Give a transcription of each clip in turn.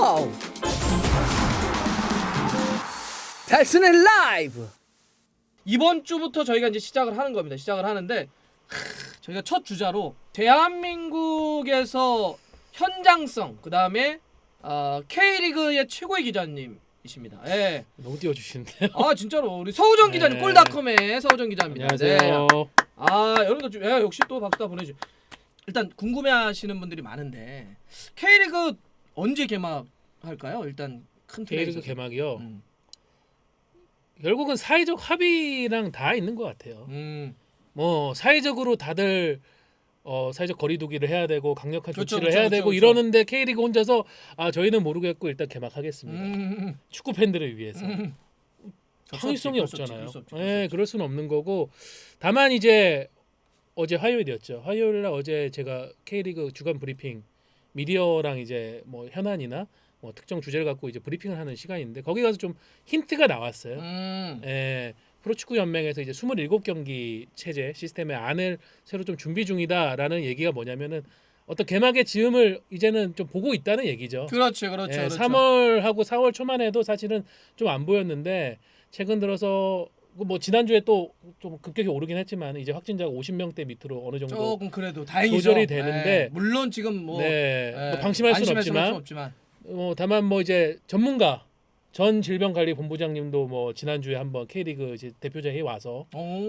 와우. 달순의 라이브. 이번 주부터 저희가 이제 시작을 하는 겁니다. 시작을 하는데 저희가 첫 주자로 대한민국에서 현장성, 그 다음에 K리그의 최고의 기자님이십니다. 예. 너무 띄워주시는데요. 아 진짜로 우리 서우정 기자님, 네. 골닷컴의 서우정 기자입니다. 안녕하세요. 네. 아 여러분들 좀 역시 또 박수 다 보내주. 일단 궁금해하시는 분들이 많은데 K리그 언제 개막할까요? 일단 큰 틀에 K리그 있어서. 개막이요. 결국은 사회적 합의랑 다 있는 것 같아요. 뭐 사회적으로 다들 사회적 거리두기를 해야 되고 강력한 조치를 해야 되고 이러는데 K리그 혼자서 저희는 모르겠고 일단 개막하겠습니다. 축구 팬들을 위해서. 창의성이 없잖아요. 네, 그럴 수는 없는 거고. 다만 이제 어제 화요일이었죠. 화요일날 어제 제가 K리그 주간 브리핑 미디어랑 이제 뭐 현안이나 뭐 특정 주제를 갖고 이제 브리핑을 하는 시간인데 거기 가서 좀 힌트가 나왔어요. 예, 프로축구 연맹에서 이제 27경기 체제 시스템의 안을 새로 좀 준비 중이다라는 얘기가 뭐냐면은 어떤 개막의 즈음을 이제는 좀 보고 있다는 얘기죠. 그렇죠. 예, 3월하고 4월 초만 해도 사실은 좀 안 보였는데 최근 들어서 뭐 지난주에 또 좀 급격히 오르긴 했지만 이제 확진자가 50명대 밑으로 어느 정도 조금 그래도 다행이죠. 조절이 되는데 물론 지금 뭐, 뭐 방심할 수는 없지만 다만 뭐 이제 전문가 전 질병관리본부장님도 뭐 지난주에 한번 K리그 이제 대표자회의 와서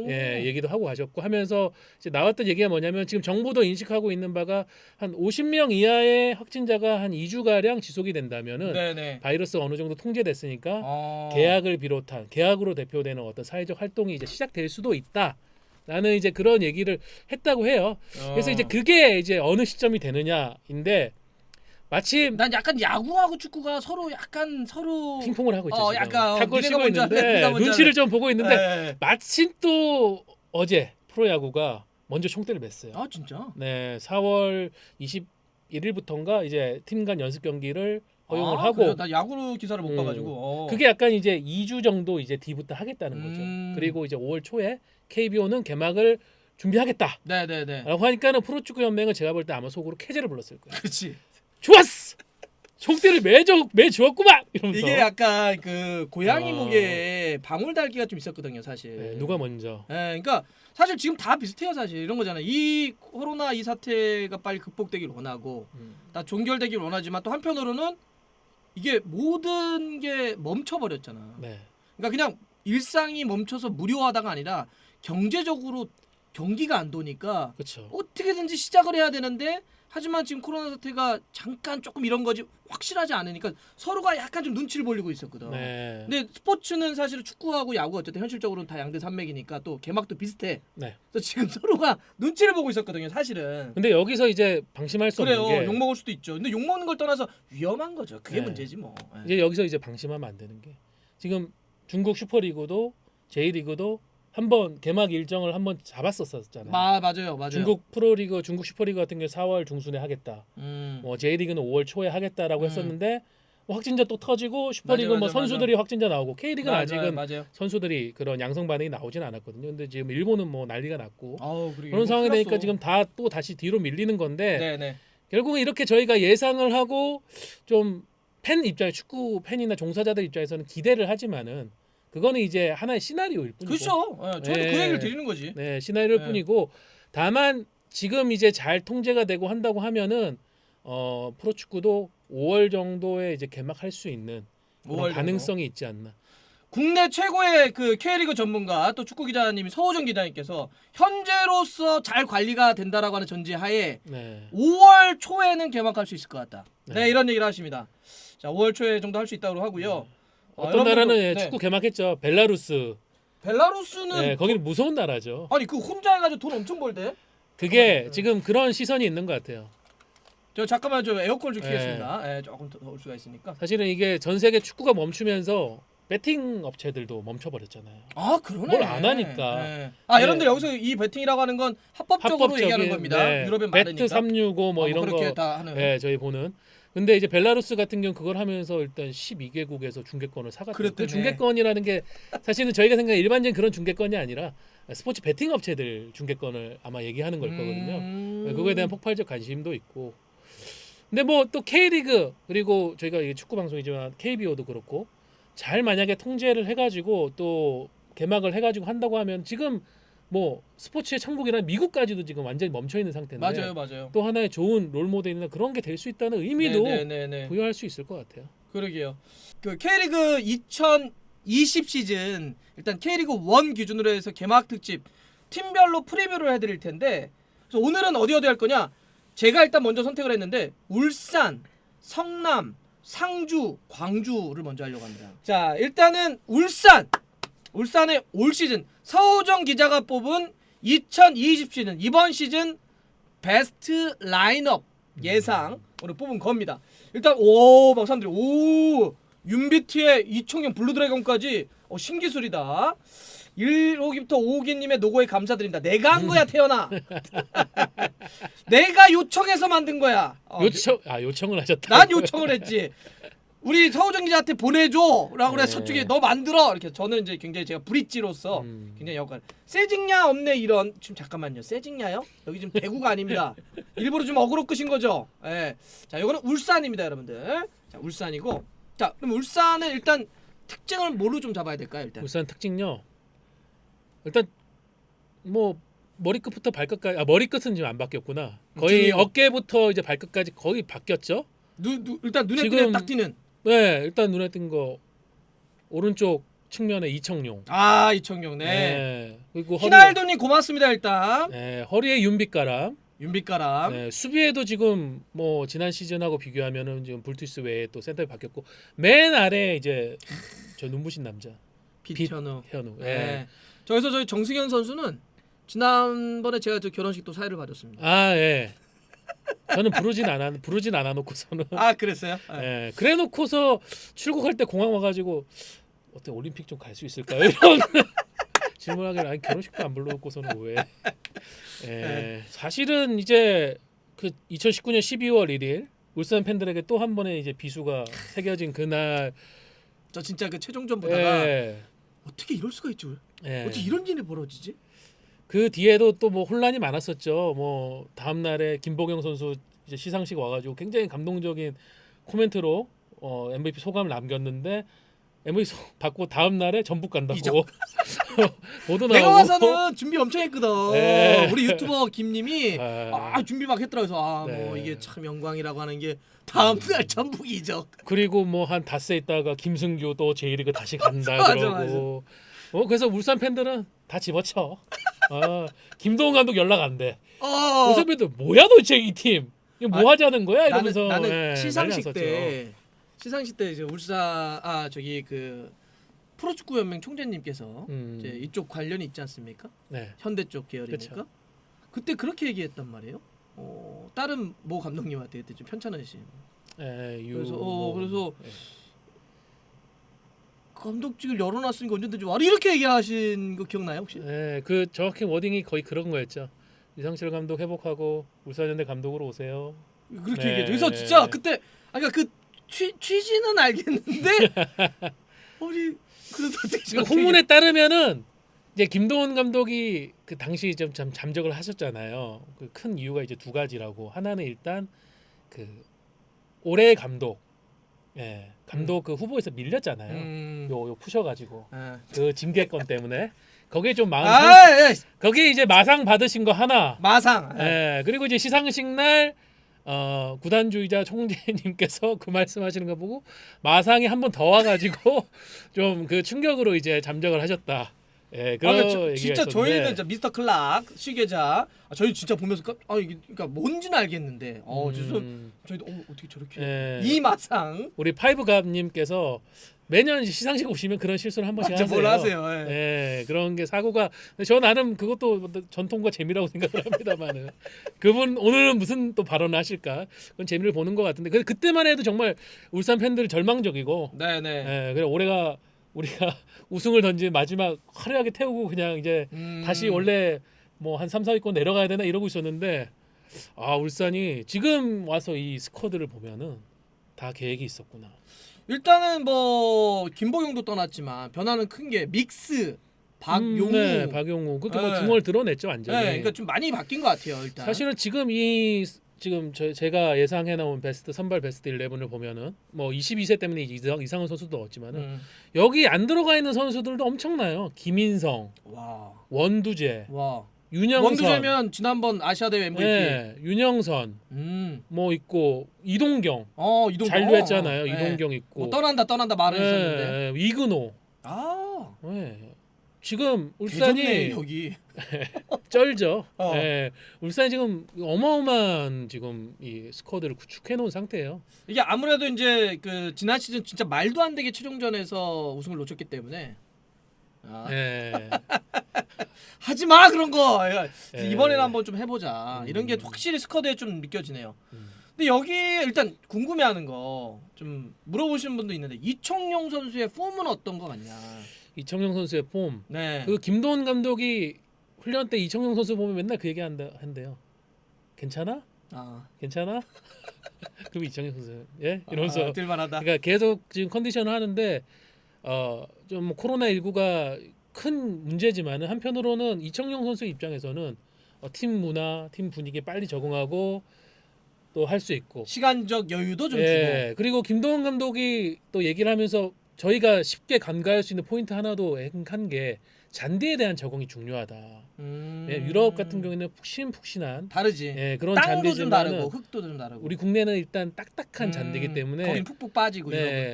얘기도 하고 가셨고 하면서 이제 나왔던 얘기가 뭐냐면 지금 정부도 인식하고 있는 바가 한 50명 이하의 확진자가 한 2주 가량 지속이 된다면은 바이러스 어느 정도 통제됐으니까 계약을 비롯한 계약으로 대표되는 어떤 사회적 활동이 이제 시작될 수도 있다. 라는 이제 그런 얘기를 했다고 해요. 그래서 이제 그게 이제 어느 시점이 되느냐인데 마침 난 약간 야구하고 축구가 서로 핑퐁을 하고 있죠. 지금. 약간 탁구 치고 있는데 눈치를 좀 보고 있는데 마침 또 어제 프로야구가 먼저 총대를 맸어요. 아 진짜? 네, 4월 21일부터인가 이제 팀 간 연습 경기를 허용을 하고. 그래요? 나 야구 기사를 못 봐가지고. 그게 약간 이제 2주 정도 이제 뒤부터 하겠다는 거죠. 그리고 이제 5월 초에 KBO는 개막을 준비하겠다. 네네네. 라고 하니까는 프로축구 연맹은 제가 볼 때 아마 속으로 캐제를 불렀을 거예요. 그렇지. 좋았어. 총대를 매주었구만. 이러면서. 이게 약간 그 고양이 목에 방울 달기가 좀 있었거든요, 사실. 네, 누가 먼저? 그러니까 사실 지금 다 비슷해요, 사실 이런 거잖아요. 이 코로나 이 사태가 빨리 극복되길 원하고, 다 종결되길 원하지만 또 한편으로는 이게 모든 게 멈춰버렸잖아. 네. 그러니까 그냥 일상이 멈춰서 무료화다가 아니라 경제적으로 경기가 안 도니까 그렇죠. 어떻게든지 시작을 해야 되는데 하지만 지금 코로나 사태가 잠깐 조금 이런 거지 확실하지 않으니까 서로가 약간 좀 눈치를 보이고 있었거든. 네. 근데 스포츠는 사실 축구하고 야구가 어쨌든 현실적으로는 다 양대 산맥이니까 또 개막도 비슷해. 네. 그래서 지금 서로가 눈치를 보고 있었거든요, 사실은. 근데 여기서 이제 방심할 수 그래요. 없는 게 욕 먹을 수도 있죠. 근데 욕 먹는 걸 떠나서 위험한 거죠. 그게 네. 문제지 뭐. 이제 여기서 이제 방심하면 안 되는 게 지금 중국 슈퍼리그도 J리그도 한번 개막 일정을 한번 잡았었잖아요. 맞아요. 중국 프로리그, 중국 슈퍼리그 같은 경우 4월 중순에 하겠다. 뭐 J리그는 5월 초에 하겠다라고 했었는데 뭐 확진자 또 터지고 슈퍼리그 뭐 선수들이 확진자 나오고 K리그는 아직은 선수들이 그런 양성 반응이 나오진 않았거든요. 근데 지금 일본은 뭐 난리가 났고 그런 상황이 되니까 지금 다 또 다시 뒤로 밀리는 건데 결국은 이렇게 저희가 예상을 하고 좀 팬 입장에 축구 팬이나 종사자들 입장에서는 기대를 하지만은 그거는 이제 하나의 시나리오일 뿐이고. 그렇죠. 저도 그 얘기를 드리는 거지. 네, 시나리오일 뿐이고 다만 지금 이제 잘 통제가 되고 한다고 하면은 프로축구도 5월 정도에 이제 개막할 수 있는 그런 가능성이 있지 않나. 국내 최고의 그 K리그 전문가 또 축구 기자님이 서호정 기자님께서 현재로서 잘 관리가 된다라고 하는 전제하에 5월 초에는 개막할 수 있을 것 같다. 네, 이런 얘기를 하십니다. 자, 5월 초에 정도 할 수 있다고 하고요. 어떤 나라는 축구 개막했죠. 벨라루스는 거기는 무서운 나라죠. 아니 그 혼자 해가지고 돈 엄청 벌대. 그게 지금 그런 시선이 있는 것 같아요. 저 잠깐만 좀 에어컨 좀 켜겠습니다. 조금 더 더울 수가 있으니까. 사실은 이게 전 세계 축구가 멈추면서 배팅 업체들도 멈춰버렸잖아요. 그러네. 뭘 안 하니까. 여러분들 여기서 이 배팅이라고 하는 건 합법적으로 얘기하는 겁니다. 유럽엔 많으니까. 배트 365 뭐 이런 거 다 하는. 저희 보는. 근데 이제 벨라루스 같은 경우 그걸 하면서 일단 12개국에서 중계권을 사갔대요. 그 중계권이라는 게 사실은 저희가 생각하는 일반적인 그런 중계권이 아니라 스포츠 배팅 업체들 중계권을 아마 얘기하는 걸 거거든요. 그거에 대한 폭발적 관심도 있고 근데 뭐 또 K리그 그리고 저희가 이게 축구 방송이지만 KBO도 그렇고 잘 만약에 통제를 해가지고 또 개막을 해가지고 한다고 하면 지금 뭐 스포츠의 천국이라는 미국까지도 지금 완전히 멈춰 있는 상태인데 맞아요. 또 하나의 좋은 롤 모델이나 그런 게 될 수 있다는 의미도 부여할 수 있을 것 같아요. 그러게요. 그 K리그 2020 시즌 일단 K리그 1 기준으로 해서 개막 특집 팀별로 프리뷰를 해드릴 텐데 그래서 오늘은 어디 할 거냐? 제가 일단 먼저 선택을 했는데 울산, 성남, 상주, 광주를 먼저 하려고 합니다. 자, 일단은 울산의 올 시즌 서우정 기자가 뽑은 2020 시즌 이번 시즌 베스트 라인업 예상 오늘 뽑은 겁니다. 일단 막 사람들이 윤비티의 이청용 블루드래곤까지 신기술이다. 1호기부터 5호기님의 노고에 감사드립니다. 내가 한 거야 태연아. 내가 요청해서 만든 거야. 요청을 하셨다. 난 요청을 했지. 우리 서우정 기자한테 보내줘라고 그래. 서쪽에 너 만들어. 이렇게 저는 이제 굉장히 제가 브릿지로서 굉장히 역할. 세징야 없네 이런. 지금 잠깐만요. 세징야요? 여기 지금 대구가 아닙니다. 일부러 좀 어그로 끄신 거죠. 예. 자, 이거는 울산입니다, 여러분들. 자, 울산이고. 자, 그럼 울산은 일단 특징을 뭐로 좀 잡아야 될까요, 일단? 울산 특징요. 일단 뭐 머리끝부터 발끝까지 머리끝은 지금 안 바뀌었구나. 거의 어깨부터 이제 발끝까지 거의 바뀌었죠. 일단 눈에 띄는 딱 띄는. 네, 일단 눈에 띈 거 오른쪽 측면에 이청용. 이청용. 네. 그리고 히날도님 고맙습니다 일단. 네, 허리에 윤빛가람. 네, 수비에도 지금 뭐 지난 시즌하고 비교하면은 지금 불투스 외에 또 센터에 바뀌었고 맨 아래 이제 저 눈부신 남자 빛현우. 네. 저기서 저희 정승현 선수는 지난번에 제가 저 결혼식 또 사회를 봐줬습니다. 예. 저는 부르진 않아 놓고서는. 그랬어요? 예. 그래 놓고서 출국할 때 공항 와가지고 어때 올림픽 좀 갈 수 있을까요? 이런 질문하길래 아니 결혼식도 안 불러놓고서는 왜? 사실은 이제 그 2019년 12월 1일 울산 팬들에게 또 한 번의 이제 비수가 새겨진 그날. 저 진짜 그 최종전 보다가 어떻게 이럴 수가 있지? 어떻게 이런 일이 벌어지지? 그 뒤에도 또 뭐 혼란이 많았었죠. 뭐 다음 날에 김보경 선수 이제 시상식 와가지고 굉장히 감동적인 코멘트로 MVP 소감을 남겼는데 MVP 받고 다음 날에 전북 간다고 모두 나오고. 내가 와서는 준비 엄청 했거든. 우리 유튜버 김님이 준비 막 했더라고요. 그래서 뭐 이게 참 영광이라고 하는 게 다음 날 전북 이적. 그리고 뭐 한 닷새 있다가 김승규 또 J리그 다시 간다 그러고. 그래서 울산 팬들은 다 집어쳐. 김동훈 감독 연락 안 돼. 울산 팬들 뭐야 도대체 이 팀? 이거 뭐 하자는 거야? 이러면서 나는 시상식 때 이제 울산 저기 그 프로축구 연맹 총재님께서 이제 이쪽 관련이 있지 않습니까? 네. 현대 쪽 계열이니까. 그쵸. 그때 그렇게 얘기했단 말이에요. 다른 모 감독님한테 그때 좀 편찮으신. 그래서 감독직을 열어놨으니까 언제든지 와라 이렇게 얘기하신 거 기억나요 혹시? 네, 그 정확히 워딩이 거의 그런 거였죠. 이상철 감독 회복하고 울산현대 감독으로 오세요. 그렇게 얘기했죠. 그래서 진짜 그때 그러니까 그 취지는 알겠는데 우리 그래도 어떻게 후문에 따르면은 이제 김동훈 감독이 그 당시 좀 잠적을 하셨잖아요. 그 큰 이유가 이제 두 가지라고. 하나는 일단 그 올해 감독. 감독 그 후보에서 밀렸잖아요. 요 푸셔가지고 그 징계권 때문에 거기에 좀 거기에 이제 마상 받으신 거 하나. 그리고 이제 시상식 날 구단주의자 총재님께서 그 말씀하시는 거 보고 마상이 한 번 더 와가지고 좀 그 충격으로 이제 잠적을 하셨다. 그런 진짜 저희는 진짜 미스터 클락 시계자 저희 진짜 보면서 이게 그러니까 뭔지는 알겠는데 저희도 어떻게 저렇게 이 마상 우리 파이브갑님께서 매년 시상식 오시면 그런 실수를 한 번씩 하세요. 뭘 하세요? 그런 게 사고가 저 나름 그것도 전통과 재미라고 생각을 합니다만은 그분 오늘은 무슨 또 발언을 하실까? 그건 재미를 보는 것 같은데 그때만 해도 정말 울산 팬들 절망적이고. 그래 우리가 우승을 던진 마지막 화려하게 태우고 그냥 이제 다시 원래 뭐 한 3, 4위권 내려가야 되나 이러고 있었는데 울산이 지금 와서 이 스쿼드를 보면은 다 계획이 있었구나. 일단은 뭐 김보경도 떠났지만 변화는 큰 게 믹스 박용우 박용우 그렇게 뭐 중얼 드러냈죠 완전히. 그러니까 좀 많이 바뀐 것 같아요 일단. 사실은 지금 이 지금 제가 예상해 놓은 베스트 선발 베스트 11을 보면은 뭐 22세 때문에 이상한 선수도 없지만은 여기 안 들어가 있는 선수들도 엄청나요. 김인성, 와. 원두재, 와. 윤영선. 원두재면 지난번 아시아 대회 MVP. 네, 윤영선. 뭐 있고 이동경. 이동경. 잔류했잖아요. 네. 이동경 있고. 뭐 떠난다 말은 있었는데. 이근호. 아. 네. 지금 울산이 개좋네, 여기. 쩔죠. 네. 울산이 지금 어마어마한 지금 이 스쿼드를 구축해 놓은 상태예요. 이게 아무래도 이제 그 지난 시즌 진짜 말도 안 되게 최종전에서 우승을 놓쳤기 때문에. 네. 하지 마 그런 거. 이번에는 한번 좀 해보자. 이런 게 확실히 스쿼드에 좀 느껴지네요. 근데 여기 일단 궁금해하는 거 좀 물어보시는 분도 있는데 이청용 선수의 폼은 어떤 거 같냐? 이청용 선수의 폼. 네. 그 김도훈 감독이 훈련 때 이청용 선수 보면 맨날 그 얘기 한대요. 괜찮아? 괜찮아? 그리고 이청용 선수 이러면서 뛸만하다. 그러니까 계속 지금 컨디션을 하는데 좀 코로나 19가 큰 문제지만은 한편으로는 이청용 선수 입장에서는 팀 문화, 팀 분위기에 빨리 적응하고 또 할 수 있고 시간적 여유도 좀 주고. 그리고 김도훈 감독이 또 얘기를 하면서 저희가 쉽게 간과할 수 있는 포인트 하나도 한 게 잔디에 대한 적응이 중요하다. 유럽 같은 경우에는 푹신푹신한 다르지. 그런 땅도 좀 다르고 잔디지만 흙도 좀 다르고. 우리 국내는 일단 딱딱한 잔디이기 때문에 거긴 푹푹 빠지고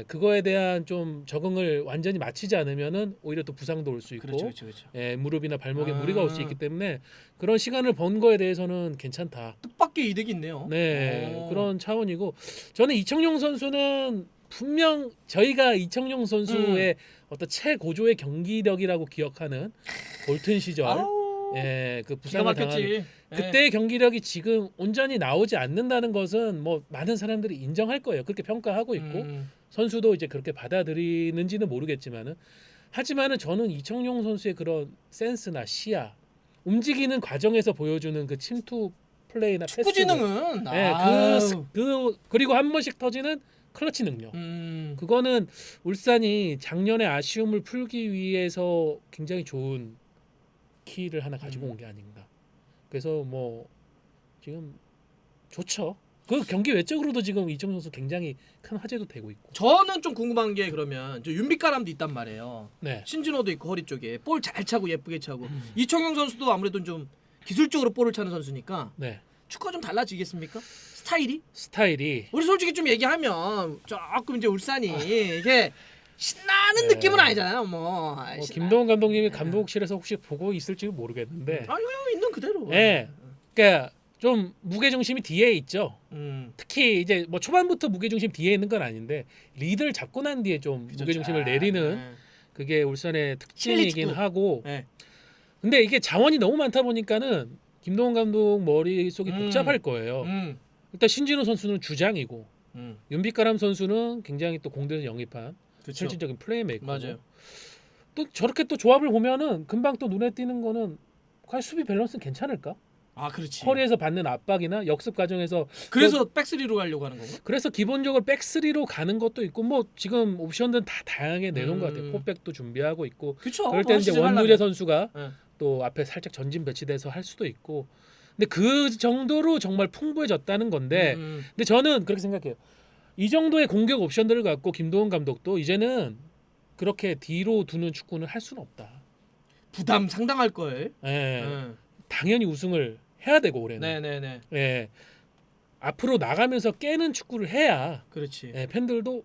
그거에 대한 좀 적응을 완전히 마치지 않으면은 오히려 또 부상도 올 수 있고 그렇죠. 무릎이나 발목에 무리가 올 수 있기 때문에 그런 시간을 번 거에 대해서는 괜찮다. 뜻밖의 이득이 있네요. 그런 차원이고 저는 이청용 선수는 분명 저희가 이청용 선수의 어떤 최고조의 경기력이라고 기억하는 볼튼 시절 그 부상을 당한 그때의 경기력이 지금 온전히 나오지 않는다는 것은 뭐 많은 사람들이 인정할 거예요. 그렇게 평가하고 있고 선수도 이제 그렇게 받아들이는지는 모르겠지만은 하지만은 저는 이청용 선수의 그런 센스나 시야 움직이는 과정에서 보여주는 그 침투 플레이나 축구 지능은 그리고 한 번씩 터지는 클러치 능력. 그거는 울산이 작년의 아쉬움을 풀기 위해서 굉장히 좋은 키를 하나 가지고 온 게 아닌가. 그래서 뭐 지금 좋죠. 그 경기 외적으로도 지금 이청용 선수 굉장히 큰 화제도 되고 있고. 저는 좀 궁금한 게 그러면 저 윤빛가람도 있단 말이에요. 네. 신진호도 있고 허리 쪽에 볼 잘 차고 예쁘게 차고 이청용 선수도 아무래도 좀 기술적으로 볼을 차는 선수니까 축구가 좀 달라지겠습니까? 스타일이 우리 솔직히 좀 얘기하면 조금 이제 울산이 이게 신나는 느낌은 아니잖아요. 김도훈 감독님이 감독실에서 혹시 보고 있을지 모르겠는데 이거 있는 그대로. 그러니까 좀 무게 중심이 뒤에 있죠. 특히 이제 뭐 초반부터 무게 중심 뒤에 있는 건 아닌데 리드를 잡고 난 뒤에 좀 무게 중심을 내리는 그게 울산의 특징이긴 하고. 근데 이게 자원이 너무 많다 보니까는 김도훈 감독 머릿속이 복잡할 거예요. 일단 신진호 선수는 주장이고 윤빛가람 선수는 굉장히 또 공대에서 영입한 실질적인 플레이메이커. 맞아요. 또 저렇게 또 조합을 보면은 금방 또 눈에 띄는 거는 과연 수비 밸런스는 괜찮을까? 그렇지. 허리에서 받는 압박이나 역습 과정에서 그래서 백스리로 가려고 하는 건가? 그래서 기본적으로 백스리로 가는 것도 있고 뭐 지금 옵션들은 다 다양하게 내놓은 것 같아요. 포백도 준비하고 있고. 그쵸. 그럴 때 이제 원두재 선수가 또 앞에 살짝 전진 배치돼서 할 수도 있고. 근데 그 정도로 정말 풍부해졌다는 건데 근데 저는 그렇게 생각해요. 이 정도의 공격 옵션들을 갖고 김도훈 감독도 이제는 그렇게 뒤로 두는 축구는 할 수는 없다. 부담 상당할 걸. 당연히 우승을 해야 되고 올해는. 앞으로 나가면서 깨는 축구를 해야 그렇지. 팬들도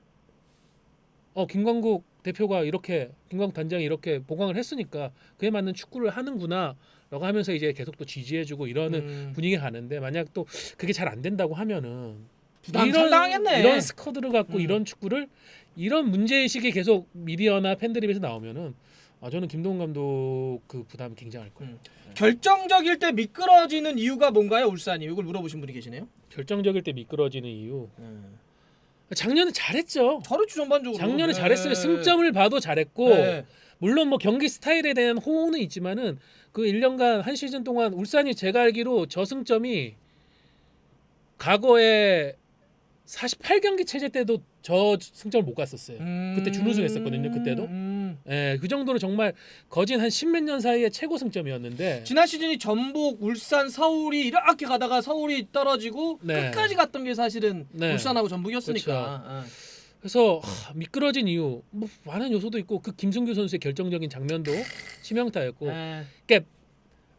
김광국 대표가 이렇게 김광국 단장이 이렇게 보강을 했으니까 그에 맞는 축구를 하는구나. 라고 하면서 이제 계속 또 지지해주고 이러는 분위기가 가는데 만약 또 그게 잘 안 된다고 하면은 부담 상당하겠네. 이런 스쿼드를 갖고 이런 축구를 이런 문제의식이 계속 미디어나 팬들 입에서 나오면은 저는 김도훈 감독 그 부담이 굉장할 거예요. 결정적일 때 미끄러지는 이유가 뭔가요, 울산이? 이걸 물어보신 분이 계시네요. 결정적일 때 미끄러지는 이유. 작년에 잘했죠. 잘했죠 전반적으로. 작년에 잘했어요. 승점을 봐도 잘했고 물론 뭐 경기 스타일에 대한 호응은 있지만은 그 1년간 한 시즌 동안 울산이 제가 알기로 저승점이 과거에 48경기 체제 때도 저 승점을 못 갔었어요. 그때 준우승했었거든요. 그때도. 예, 그 정도로 정말 거진 한 10몇 년 사이에 최고 승점이었는데 지난 시즌이 전북, 울산, 서울이 이렇게 가다가 서울이 떨어지고 네. 끝까지 갔던 게 사실은 네. 울산하고 전북이었으니까. 그래서 미끄러진 이유 뭐 많은 요소도 있고 그 김승규 선수의 결정적인 장면도 치명타였고 그러니까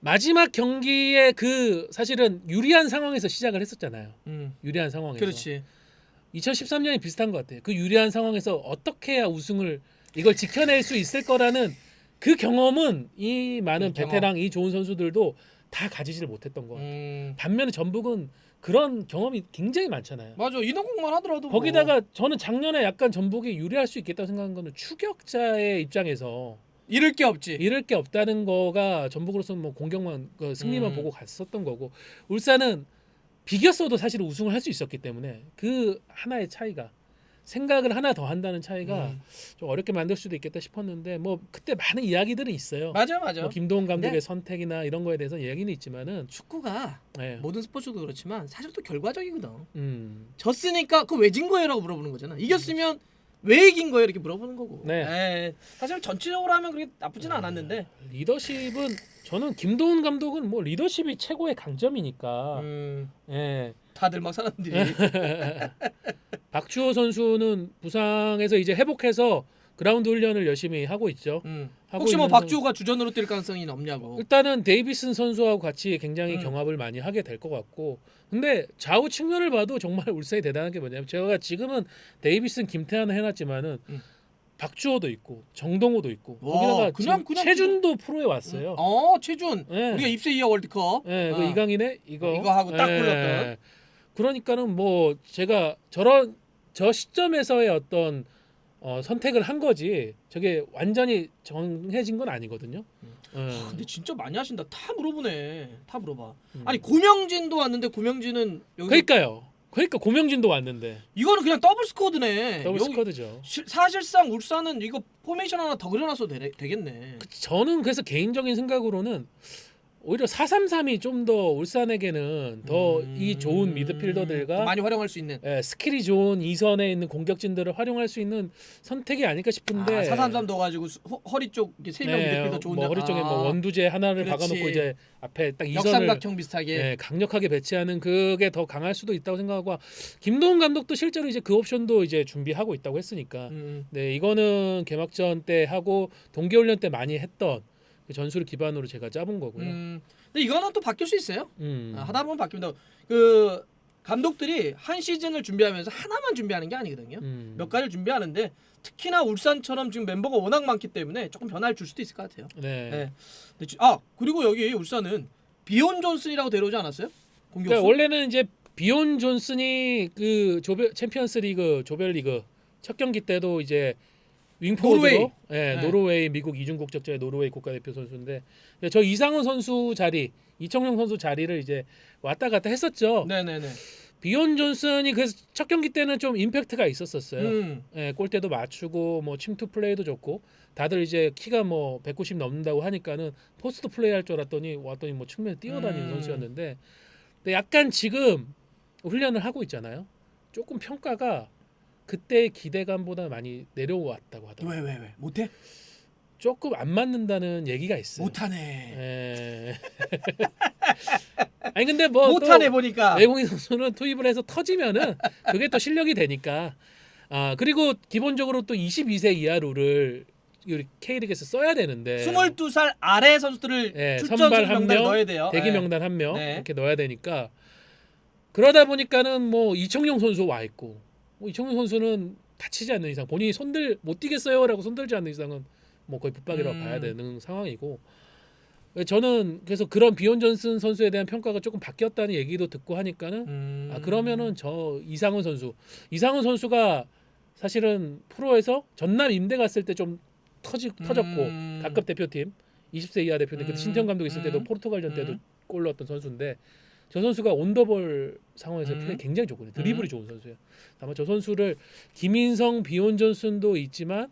마지막 경기에 그 사실은 유리한 상황에서 시작을 했었잖아요. 유리한 상황에서. 그렇지. 2013년이 비슷한 것 같아요. 그 유리한 상황에서 어떻게 해야 우승을 이걸 지켜낼 수 있을 거라는 그 경험은 이 많은 베테랑 이 좋은 선수들도 다 가지지를 못했던 거 같아요. 반면에 전북은 그런 경험이 굉장히 많잖아요. 맞아. 인원공만 하더라도 거기다가 저는 작년에 약간 전북이 유리할 수 있겠다고 생각한 거는 추격자의 입장에서 잃을 게 없지. 잃을 게 없다는 거가 전북으로서는 뭐 공격만 승리만 보고 갔었던 거고 울산은 비겼어도 사실 우승을 할 수 있었기 때문에 그 하나의 차이가 생각을 하나 더 한다는 차이가 좀 어렵게 만들 수도 있겠다 싶었는데 뭐 그때 많은 이야기들은 있어요. 맞아. 뭐 김도훈 감독의 선택이나 이런 거에 대해서 얘기는 있지만은 축구가 네. 모든 스포츠도 그렇지만 사실 또 결과적이거든. 졌으니까 그 왜 진 거예요라고 물어보는 거잖아. 이겼으면 왜 이긴 거예요 이렇게 물어보는 거고. 네. 사실 전체적으로 하면 그렇게 나쁘진 않았는데 리더십은 저는 김도훈 감독은 뭐 리더십이 최고의 강점이니까. 예. 다들 막 사람들이 박주호 선수는 부상에서 이제 회복해서 그라운드 훈련을 열심히 하고 있죠. 하고 혹시 뭐 있는 박주호가 주전으로 뛸 가능성이 없냐고. 일단은 데이비슨 선수하고 같이 굉장히 경합을 많이 하게 될 것 같고 근데 좌우 측면을 봐도 정말 울산이 대단한 게 뭐냐면 제가 지금은 데이비슨 김태환을 해놨지만은 박주호도 있고 정동호도 있고 와, 거기다가 그냥 최준도 프로에 왔어요. 최준. 네. 우리가 입세 이하 월드컵. 네, 그 이강인의 이거 하고 딱 골랐던. 그러니까는 뭐 제가 저 시점에서의 어떤 선택을 한 거지 저게 완전히 정해진 건 아니거든요. 근데 진짜 많이 하신다. 다 물어보네. 다 물어봐. 아니 고명진도 왔는데 고명진은 그러니까 고명진도 왔는데 이거는 그냥 더블 스쿼드네. 더블 스쿼드죠. 사실상 울산은 이거 포메이션 하나 더 그려놨어도 되겠네. 저는 그래서 개인적인 생각으로는 오히려 4-3-3이 좀 더 울산에게는 더 이 좋은 미드필더들과 많이 활용할 수 있는 스킬이 좋은 2선에 있는 공격진들을 활용할 수 있는 선택이 아닐까 싶은데 4-3-3 넣어가지고 허리 쪽 3명 미드필더 좋은데 뭐 허리 쪽에 뭐 원두재 하나를 그렇지. 박아놓고 이제 앞에 딱 2선을 역삼각형 비슷하게 강력하게 배치하는 그게 더 강할 수도 있다고 생각하고 김도훈 감독도 실제로 이제 그 옵션도 이제 준비하고 있다고 했으니까 네 이거는 개막전 때 하고 동계훈련 때 많이 했던 그 전술을 기반으로 제가 짜본 거고요. 근데 이거는 또 바뀔 수 있어요. 하다 보면 바뀝니다. 그 감독들이 한 시즌을 준비하면서 하나만 준비하는 게 아니거든요. 몇 가지를 준비하는데 특히나 울산처럼 지금 멤버가 워낙 많기 때문에 조금 변화를 줄 수도 있을 것 같아요. 네. 그리고 여기 울산은 비온 존슨이라고 데려오지 않았어요? 공격수? 그러니까 원래는 이제 비온 존슨이 그 챔피언스리그 조별리그 첫 경기 때도 이제 윙포워드로 노르웨이 미국 이중 국적자의 노르웨이 국가대표 선수인데 저 이상훈 선수 자리 이청용 선수 자리를 이제 왔다 갔다 했었죠. 네네네. 비온 존슨이 그래서 첫 경기 때는 좀 임팩트가 있었어요. 골대도 맞추고 뭐 침투 플레이도 좋고 다들 이제 키가 뭐 190 넘는다고 하니까는 포스트 플레이 할 줄 알았더니 왔더니 뭐 측면에 뛰어다니는 선수였는데 근데 약간 지금 훈련을 하고 있잖아요. 조금 평가가 그때의 기대감보다 많이 내려왔다고 하더라고요. 왜? 못해? 조금 안 맞는다는 얘기가 있어요. 못하네. 아니 근데 뭐 못하네 보니까 외국인 선수는 투입을 해서 터지면은 그게 또 실력이 되니까. 그리고 기본적으로 또 22세 이하 룰을 우리 K리그에서 써야 되는데 22살 아래 선수들을 출전 선발 한 명단에 명, 넣어야 돼요. 대기 명단 한 명 네. 이렇게 넣어야 되니까 그러다 보니까는 뭐 이청용 선수 와 있고 이청용 선수는 다치지 않는 이상 본인이 못 뛰겠어요라고 손들지 않는 이상은 뭐 거의 붙박이라고 봐야 되는 상황이고 저는 그래서 그런 비온 존슨 선수에 대한 평가가 조금 바뀌었다는 얘기도 듣고 하니까는 그러면은 저 이상훈 선수가 사실은 프로에서 전남 임대 갔을 때 좀 터졌고 각급 대표팀 20세 이하 대표팀 그때 신태용 감독 있을 때도 포르투갈전 때도 골 넣었던 선수인데 저 선수가 온더볼 상황에서 플레이 굉장히 좋거든요. 드리블이 좋은 선수예요. 아마 저 선수를 김인성, 비온 존슨도 있지만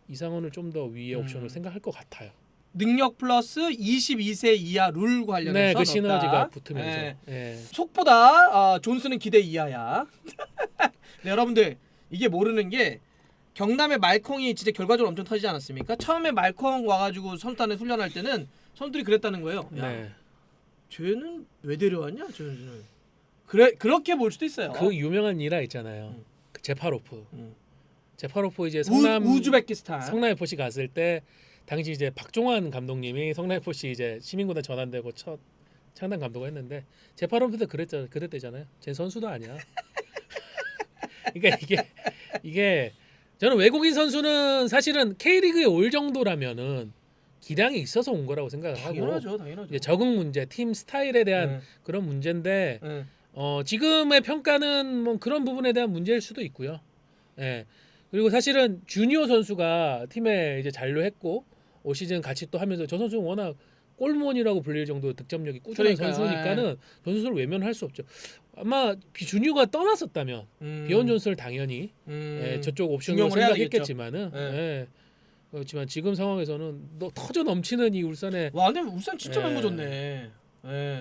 이상훈을 좀 더 위의 옵션으로 생각할 것 같아요. 능력 플러스 22세 이하 룰 관련해서 네, 그 시너지가 넣었다. 붙으면서 속보다 존슨은 기대 이하야. 네, 여러분들 이게 모르는 게 경남의 말콩이 진짜 결과적으로 엄청 터지지 않았습니까? 처음에 말콩 와가지고 선수단에 훈련할 때는 선수들이 그랬다는 거예요. 야, 네. 쟤는 왜 데려왔냐? 쟤는 그래 그렇게 볼 수도 있어요. 그 유명한 일화 있잖아요. 그 제파로프. 음. 제파로프 이제 성남 우즈베키스탄 성남 FC 갔을 때 당시 이제 박종환 감독님이 성남 FC 이제 시민구단 전환되고 첫 창단 감독을 했는데 제파로프도 그랬대잖아요. 쟤 선수도 아니야. 그러니까 이게 저는 외국인 선수는 사실은 K리그에 올 정도라면은 기량이 있어서 온 거라고 생각을 하고 당연하죠. 이제 적응 문제, 팀 스타일에 대한 그런 문제인데 지금의 평가는 뭐 그런 부분에 대한 문제일 수도 있고요. 예. 그리고 사실은 주니어 선수가 팀에 이제 잔류했고 올 시즌 같이 또 하면서 저 선수는 워낙 골몬이라고 불릴 정도 득점력이 꾸준한 선수니까는 저 선수를 외면할 수 없죠. 아마 주니어가 떠났었다면 비온 존슨을 당연히 저쪽 옵션으로 생각했겠지만은 그렇지만 지금 상황에서는 너 터져 넘치는 이 울산에 와 근데 울산 진짜 멤버 좋네.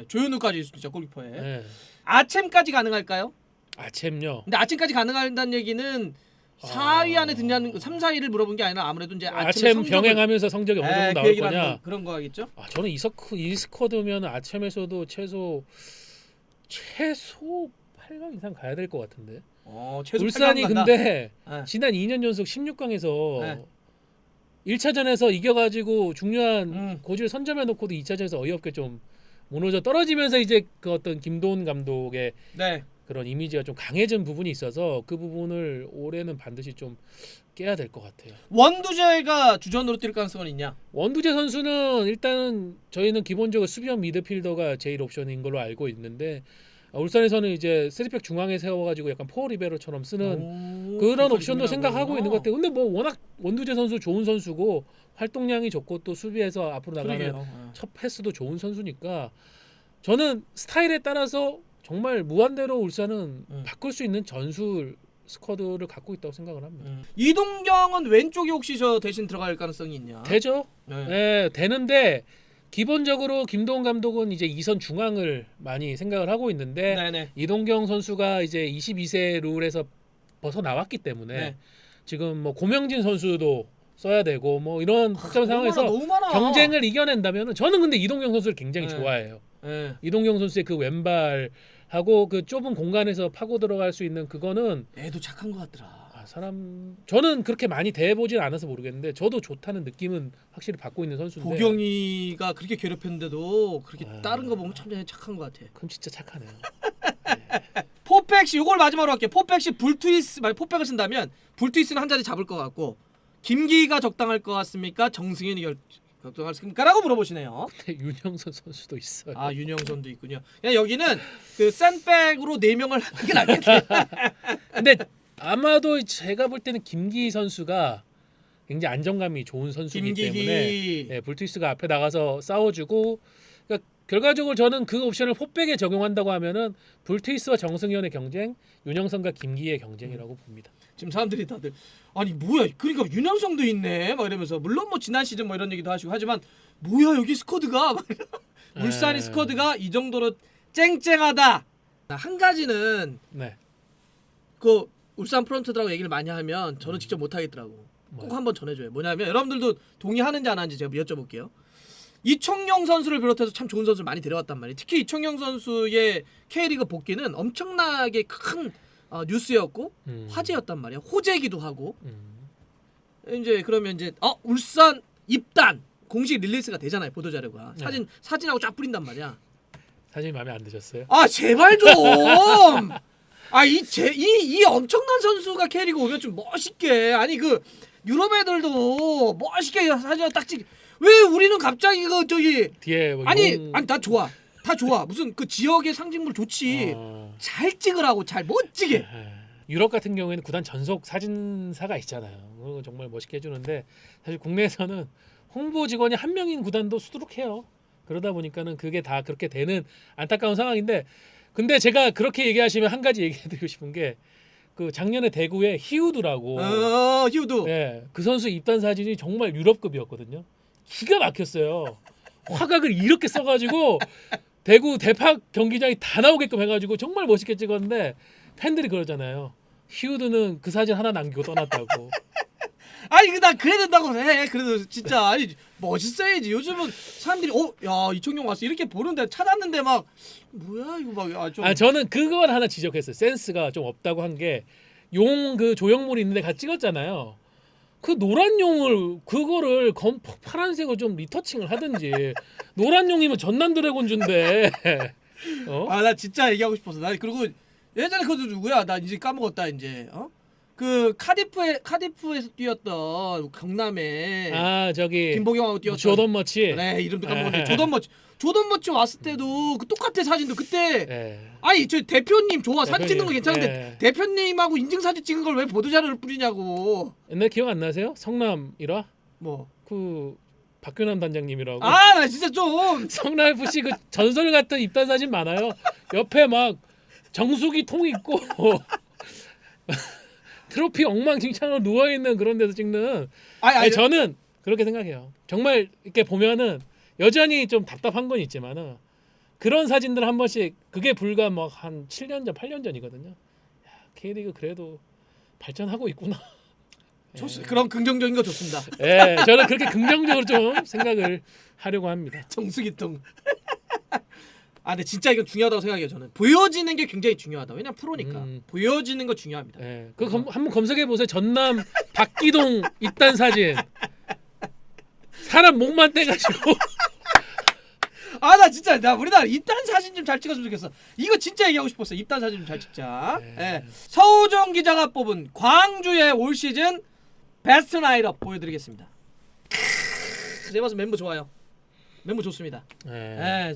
조현우까지 진짜 골키퍼에. 아챔까지 가능할까요? 아챔요. 근데 아챔까지 가능하다는 얘기는 4위 안에 드냐는 3, 4위를 물어본 게 아니라 아무래도 이제 아챔 병행하면서 성적이 어느 정도 나올 거냐 그런 거겠죠? 저는 이 스쿼드면 아챔에서도 최소 8강 이상 가야 될 것 같은데. 울산이 근데 지난 2년 연속 16강에서 1차전에서 이겨가지고 중요한 고지를 선점해 놓고도 2차전에서 어이없게 좀 무너져 떨어지면서 이제 그 어떤 김도훈 감독의 그런 이미지가 좀 강해진 부분이 있어서 그 부분을 올해는 반드시 좀 깨야 될 것 같아요. 원두재가 주전으로 뛸 가능성은 있냐? 원두재 선수는 일단은 저희는 기본적으로 수비형 미드필더가 제일 옵션인 걸로 알고 있는데 울산에서는 이제 3백 중앙에 세워가지고 약간 포 리베로처럼 쓰는 그런 옵션도 생각하고 있는 것 같아요. 근데 뭐 워낙 원두재 선수 좋은 선수고 활동량이 좋고 또 수비에서 앞으로 나가는 첫 패스도 좋은 선수니까 저는 스타일에 따라서 정말 무한대로 울산은 바꿀 수 있는 전술 스쿼드를 갖고 있다고 생각을 합니다. 이동경은 왼쪽에 혹시 저 대신 들어갈 가능성이 있냐? 되죠. 네, 되는데 기본적으로 김도훈 감독은 이제 2선 중앙을 많이 생각을 하고 있는데 이동경 선수가 이제 22세 룰에서 벗어 나왔기 때문에 지금 뭐 고명진 선수도 써야 되고 뭐 이런 복잡한 상황에서 너무 많아. 경쟁을 이겨낸다면은 저는 근데 이동경 선수를 굉장히 좋아해요. 이동경 선수의 그 왼발하고 그 좁은 공간에서 파고 들어갈 수 있는 그거는 애도 착한 것 같더라. 저는 그렇게 많이 대보진 않아서 모르겠는데 저도 좋다는 느낌은 확실히 받고 있는 선수인데 보경이가 그렇게 괴롭혔는데도 그렇게 다른 거 보면 참 착한 것 같아. 그럼 진짜 착하네요. 포백시 이걸 마지막으로 할게요. 포백시 불트위스 만약 포백을 쓴다면 불트위스는 한 자리 잡을 것 같고 김기희가 적당할 것 같습니까? 정승현이 적당할까라고 물어보시네요. 윤영선 선수도 있어요. 윤영선도 있군요. 그냥 여기는 그 샌백으로 4명을 하는 게 낫겠네. 근데 아마도 제가 볼 때는 김기희 선수가 굉장히 안정감이 좋은 선수이기 때문에 불트위스가 앞에 나가서 싸워주고 그러니까 결과적으로 저는 그 옵션을 포백에 적용한다고 하면은 불트위스와 정승현의 경쟁, 윤영선과 김기희의 경쟁이라고 봅니다. 지금 사람들이 다들 아니 뭐야 그러니까 윤영성도 있네 막 이러면서 물론 뭐 지난 시즌 뭐 이런 얘기도 하시고 하지만 뭐야 여기 스쿼드가 울산이 스쿼드가 이 정도로 쨍쨍하다. 한 가지는 그 울산 프런트들하고 얘기를 많이 하면 저는 직접 못 하겠더라고. 꼭 한번 전해줘요. 뭐냐면 여러분들도 동의하는지 안 하는지 제가 여쭤볼게요. 이청용 선수를 비롯해서 참 좋은 선수를 많이 데려왔단 말이에요. 특히 이청용 선수의 K리그 복귀는 엄청나게 큰 뉴스였고 화제였단 말이야. 호재기도 하고. 이제 그러면 이제 울산 입단 공식 릴리스가 되잖아요. 보도 자료가. 사진하고 쫙 뿌린단 말이야. 사진이 마음에 안 드셨어요? 제발 좀. 이 엄청난 선수가 K리그 오면 좀 멋있게 그 유럽 애들도 멋있게 사진 딱 찍. 왜 우리는 갑자기 그 저기 뒤에 뭐 아니 다 좋아. 다 좋아. 무슨 그 지역의 상징물 좋지. 잘 찍으라고 잘 멋지게. 유럽 같은 경우에는 구단 전속 사진사가 있잖아요. 그거 정말 멋있게 해주는데 사실 국내에서는 홍보 직원이 한 명인 구단도 수두룩해요. 그러다 보니까는 그게 다 그렇게 되는 안타까운 상황인데 근데 제가 그렇게 얘기하시면 한 가지 얘기해드리고 싶은 게 그 작년에 대구에 히우드라고 히우드 그 선수 입단 사진이 정말 유럽급이었거든요. 기가 막혔어요. 화각을 이렇게 써가지고 대구 대팍 경기장이 다 나오게끔 해가지고 정말 멋있게 찍었는데 팬들이 그러잖아요. 히우드는 그 사진 하나 남기고 떠났다고. 아니 나 그래야 된다고 해. 그래도 진짜 아니 멋있어야지. 요즘은 사람들이 야 이청용 왔어 이렇게 보는데 찾았는데 막 뭐야 이거 막 좀. 저는 그걸 하나 지적했어요. 센스가 좀 없다고 한 게 용 그 조형물이 있는데 같이 찍었잖아요. 그 노란 용을 그거를 파란색을 좀 리터칭을 하든지. 노란 용이면 전남 드래곤즈인데. 나 진짜 얘기하고 싶었어. 나 그리고 예전에 그것도 누구야? 나 이제 까먹었다 이제. 그 카디프에서 뛰었던 경남에 저기 김보경하고 뛰었던 조던 머치. 네 이름도 까먹었네. 조던 머치 왔을 때도 그 똑같아 사진도 그때. 아니 저 대표님 좋아 사진 찍는 거 괜찮은데 대표님하고 인증 사진 찍은 걸 왜 보도 자료를 뿌리냐고. 옛날 기억 안 나세요? 성남 1화? 뭐? 그 박규남 단장님이라고. 나 진짜 좀 성남 FC 그 전설 같은 입단 사진 많아요. 옆에 막 정수기 통 있고 트로피 엉망진창으로 누워 있는 그런 데서 찍는. 아니 저는 그렇게 생각해요. 정말 이렇게 보면은 여전히 좀 답답한 건 있지만은 그런 사진들 한 번씩 그게 불과 뭐 한 7년 전, 8년 전이거든요. 야, K리그 그래도 발전하고 있구나. 그런 긍정적인 거 좋습니다. 저는 그렇게 긍정적으로 좀 생각을 하려고 합니다. 정수기통. 근데 진짜 이건 중요하다고 생각해요. 저는 보여지는 게 굉장히 중요하다. 왜냐면 프로니까 보여지는 거 중요합니다. 한번 검색해 보세요. 전남 박기동 입단 사진. 사람 목만 떼가지고. 나 진짜 우리나라 입단 사진 좀 잘 찍었으면 좋겠어. 이거 진짜 얘기하고 싶었어. 입단 사진 좀 잘 찍자. 서우정 기자가 뽑은 광주의 올 시즌 베스트 라인업 보여드리겠습니다. 제가 봐서 멤버 좋아요. 멤버 좋습니다.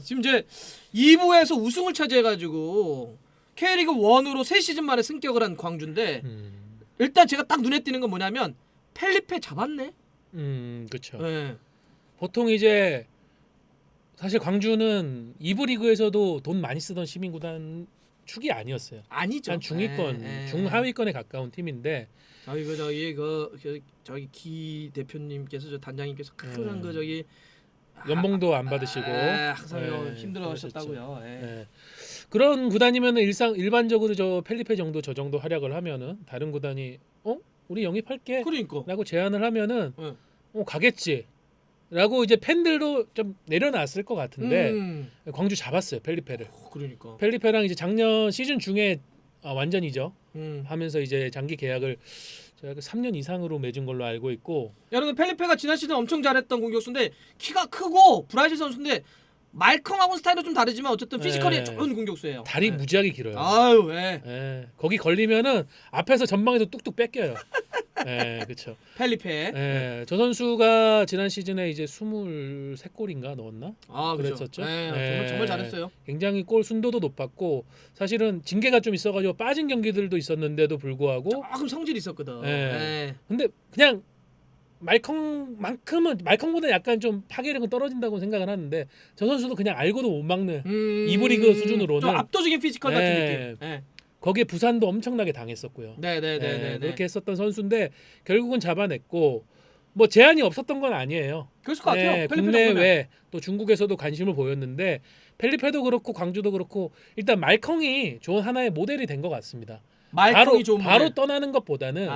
지금 이제 2부에서 우승을 차지해가지고 K리그 1으로 3시즌 만에 승격을 한 광주인데 일단 제가 딱 눈에 띄는 건 뭐냐면 펠리페 잡았네. 그렇죠. 보통 이제 사실 광주는 2부 리그에서도 돈 많이 쓰던 시민구단 축이 아니었어요. 아니죠. 한 중위권, 중하위권에 가까운 팀인데 저기 기 대표님께서 저 단장님께서 큰 그 저기 연봉도 안 받으시고 항상 힘들어하셨다고요. 그런 구단이면은 일반적으로 저 펠리페 정도 저 정도 활약을 하면은 다른 구단이 우리 영입할게 라고 제안을 하면은 가겠지 라고 이제 팬들도 좀 내려놨을 것 같은데 광주 잡았어요 펠리페를. 그러니까 펠리페랑 이제 작년 시즌 중에 완전이죠 하면서 이제 장기 계약을 3년 이상으로 맺은 걸로 알고 있고. 여러분 펠리페가 지난 시즌 엄청 잘했던 공격수인데 키가 크고 브라질 선수인데 말컹하고 스타일은 좀 다르지만 어쨌든 피지컬이 좋은 공격수예요. 다리 무지하게 길어요. 거기 걸리면은 앞에서 전방에서 뚝뚝 뺏겨요. 그렇죠. 펠리페. 저 선수가 지난 시즌에 이제 23골인가 넣었나? 그랬었죠. 정말 잘했어요. 굉장히 골 순도도 높았고 사실은 징계가 좀 있어가지고 빠진 경기들도 있었는데도 불구하고 조금 성질이 있었거든. 근데 그냥 말컹보다 약간 좀 파괴력은 떨어진다고 생각을 하는데 저 선수도 그냥 알고도 못 막는 2부 리그 수준으로는 좀 압도적인 피지컬 같은 느낌. 거기에 부산도 엄청나게 당했었고요. 그렇게 했었던 선수인데 결국은 잡아냈고 뭐 제한이 없었던 건 아니에요. 그럴 것 같아요. 국내외 또 중국에서도 관심을 보였는데 펠리페도 그렇고 광주도 그렇고 일단 말컹이 좋은 하나의 모델이 된 것 같습니다. 바로 떠나는 것보다는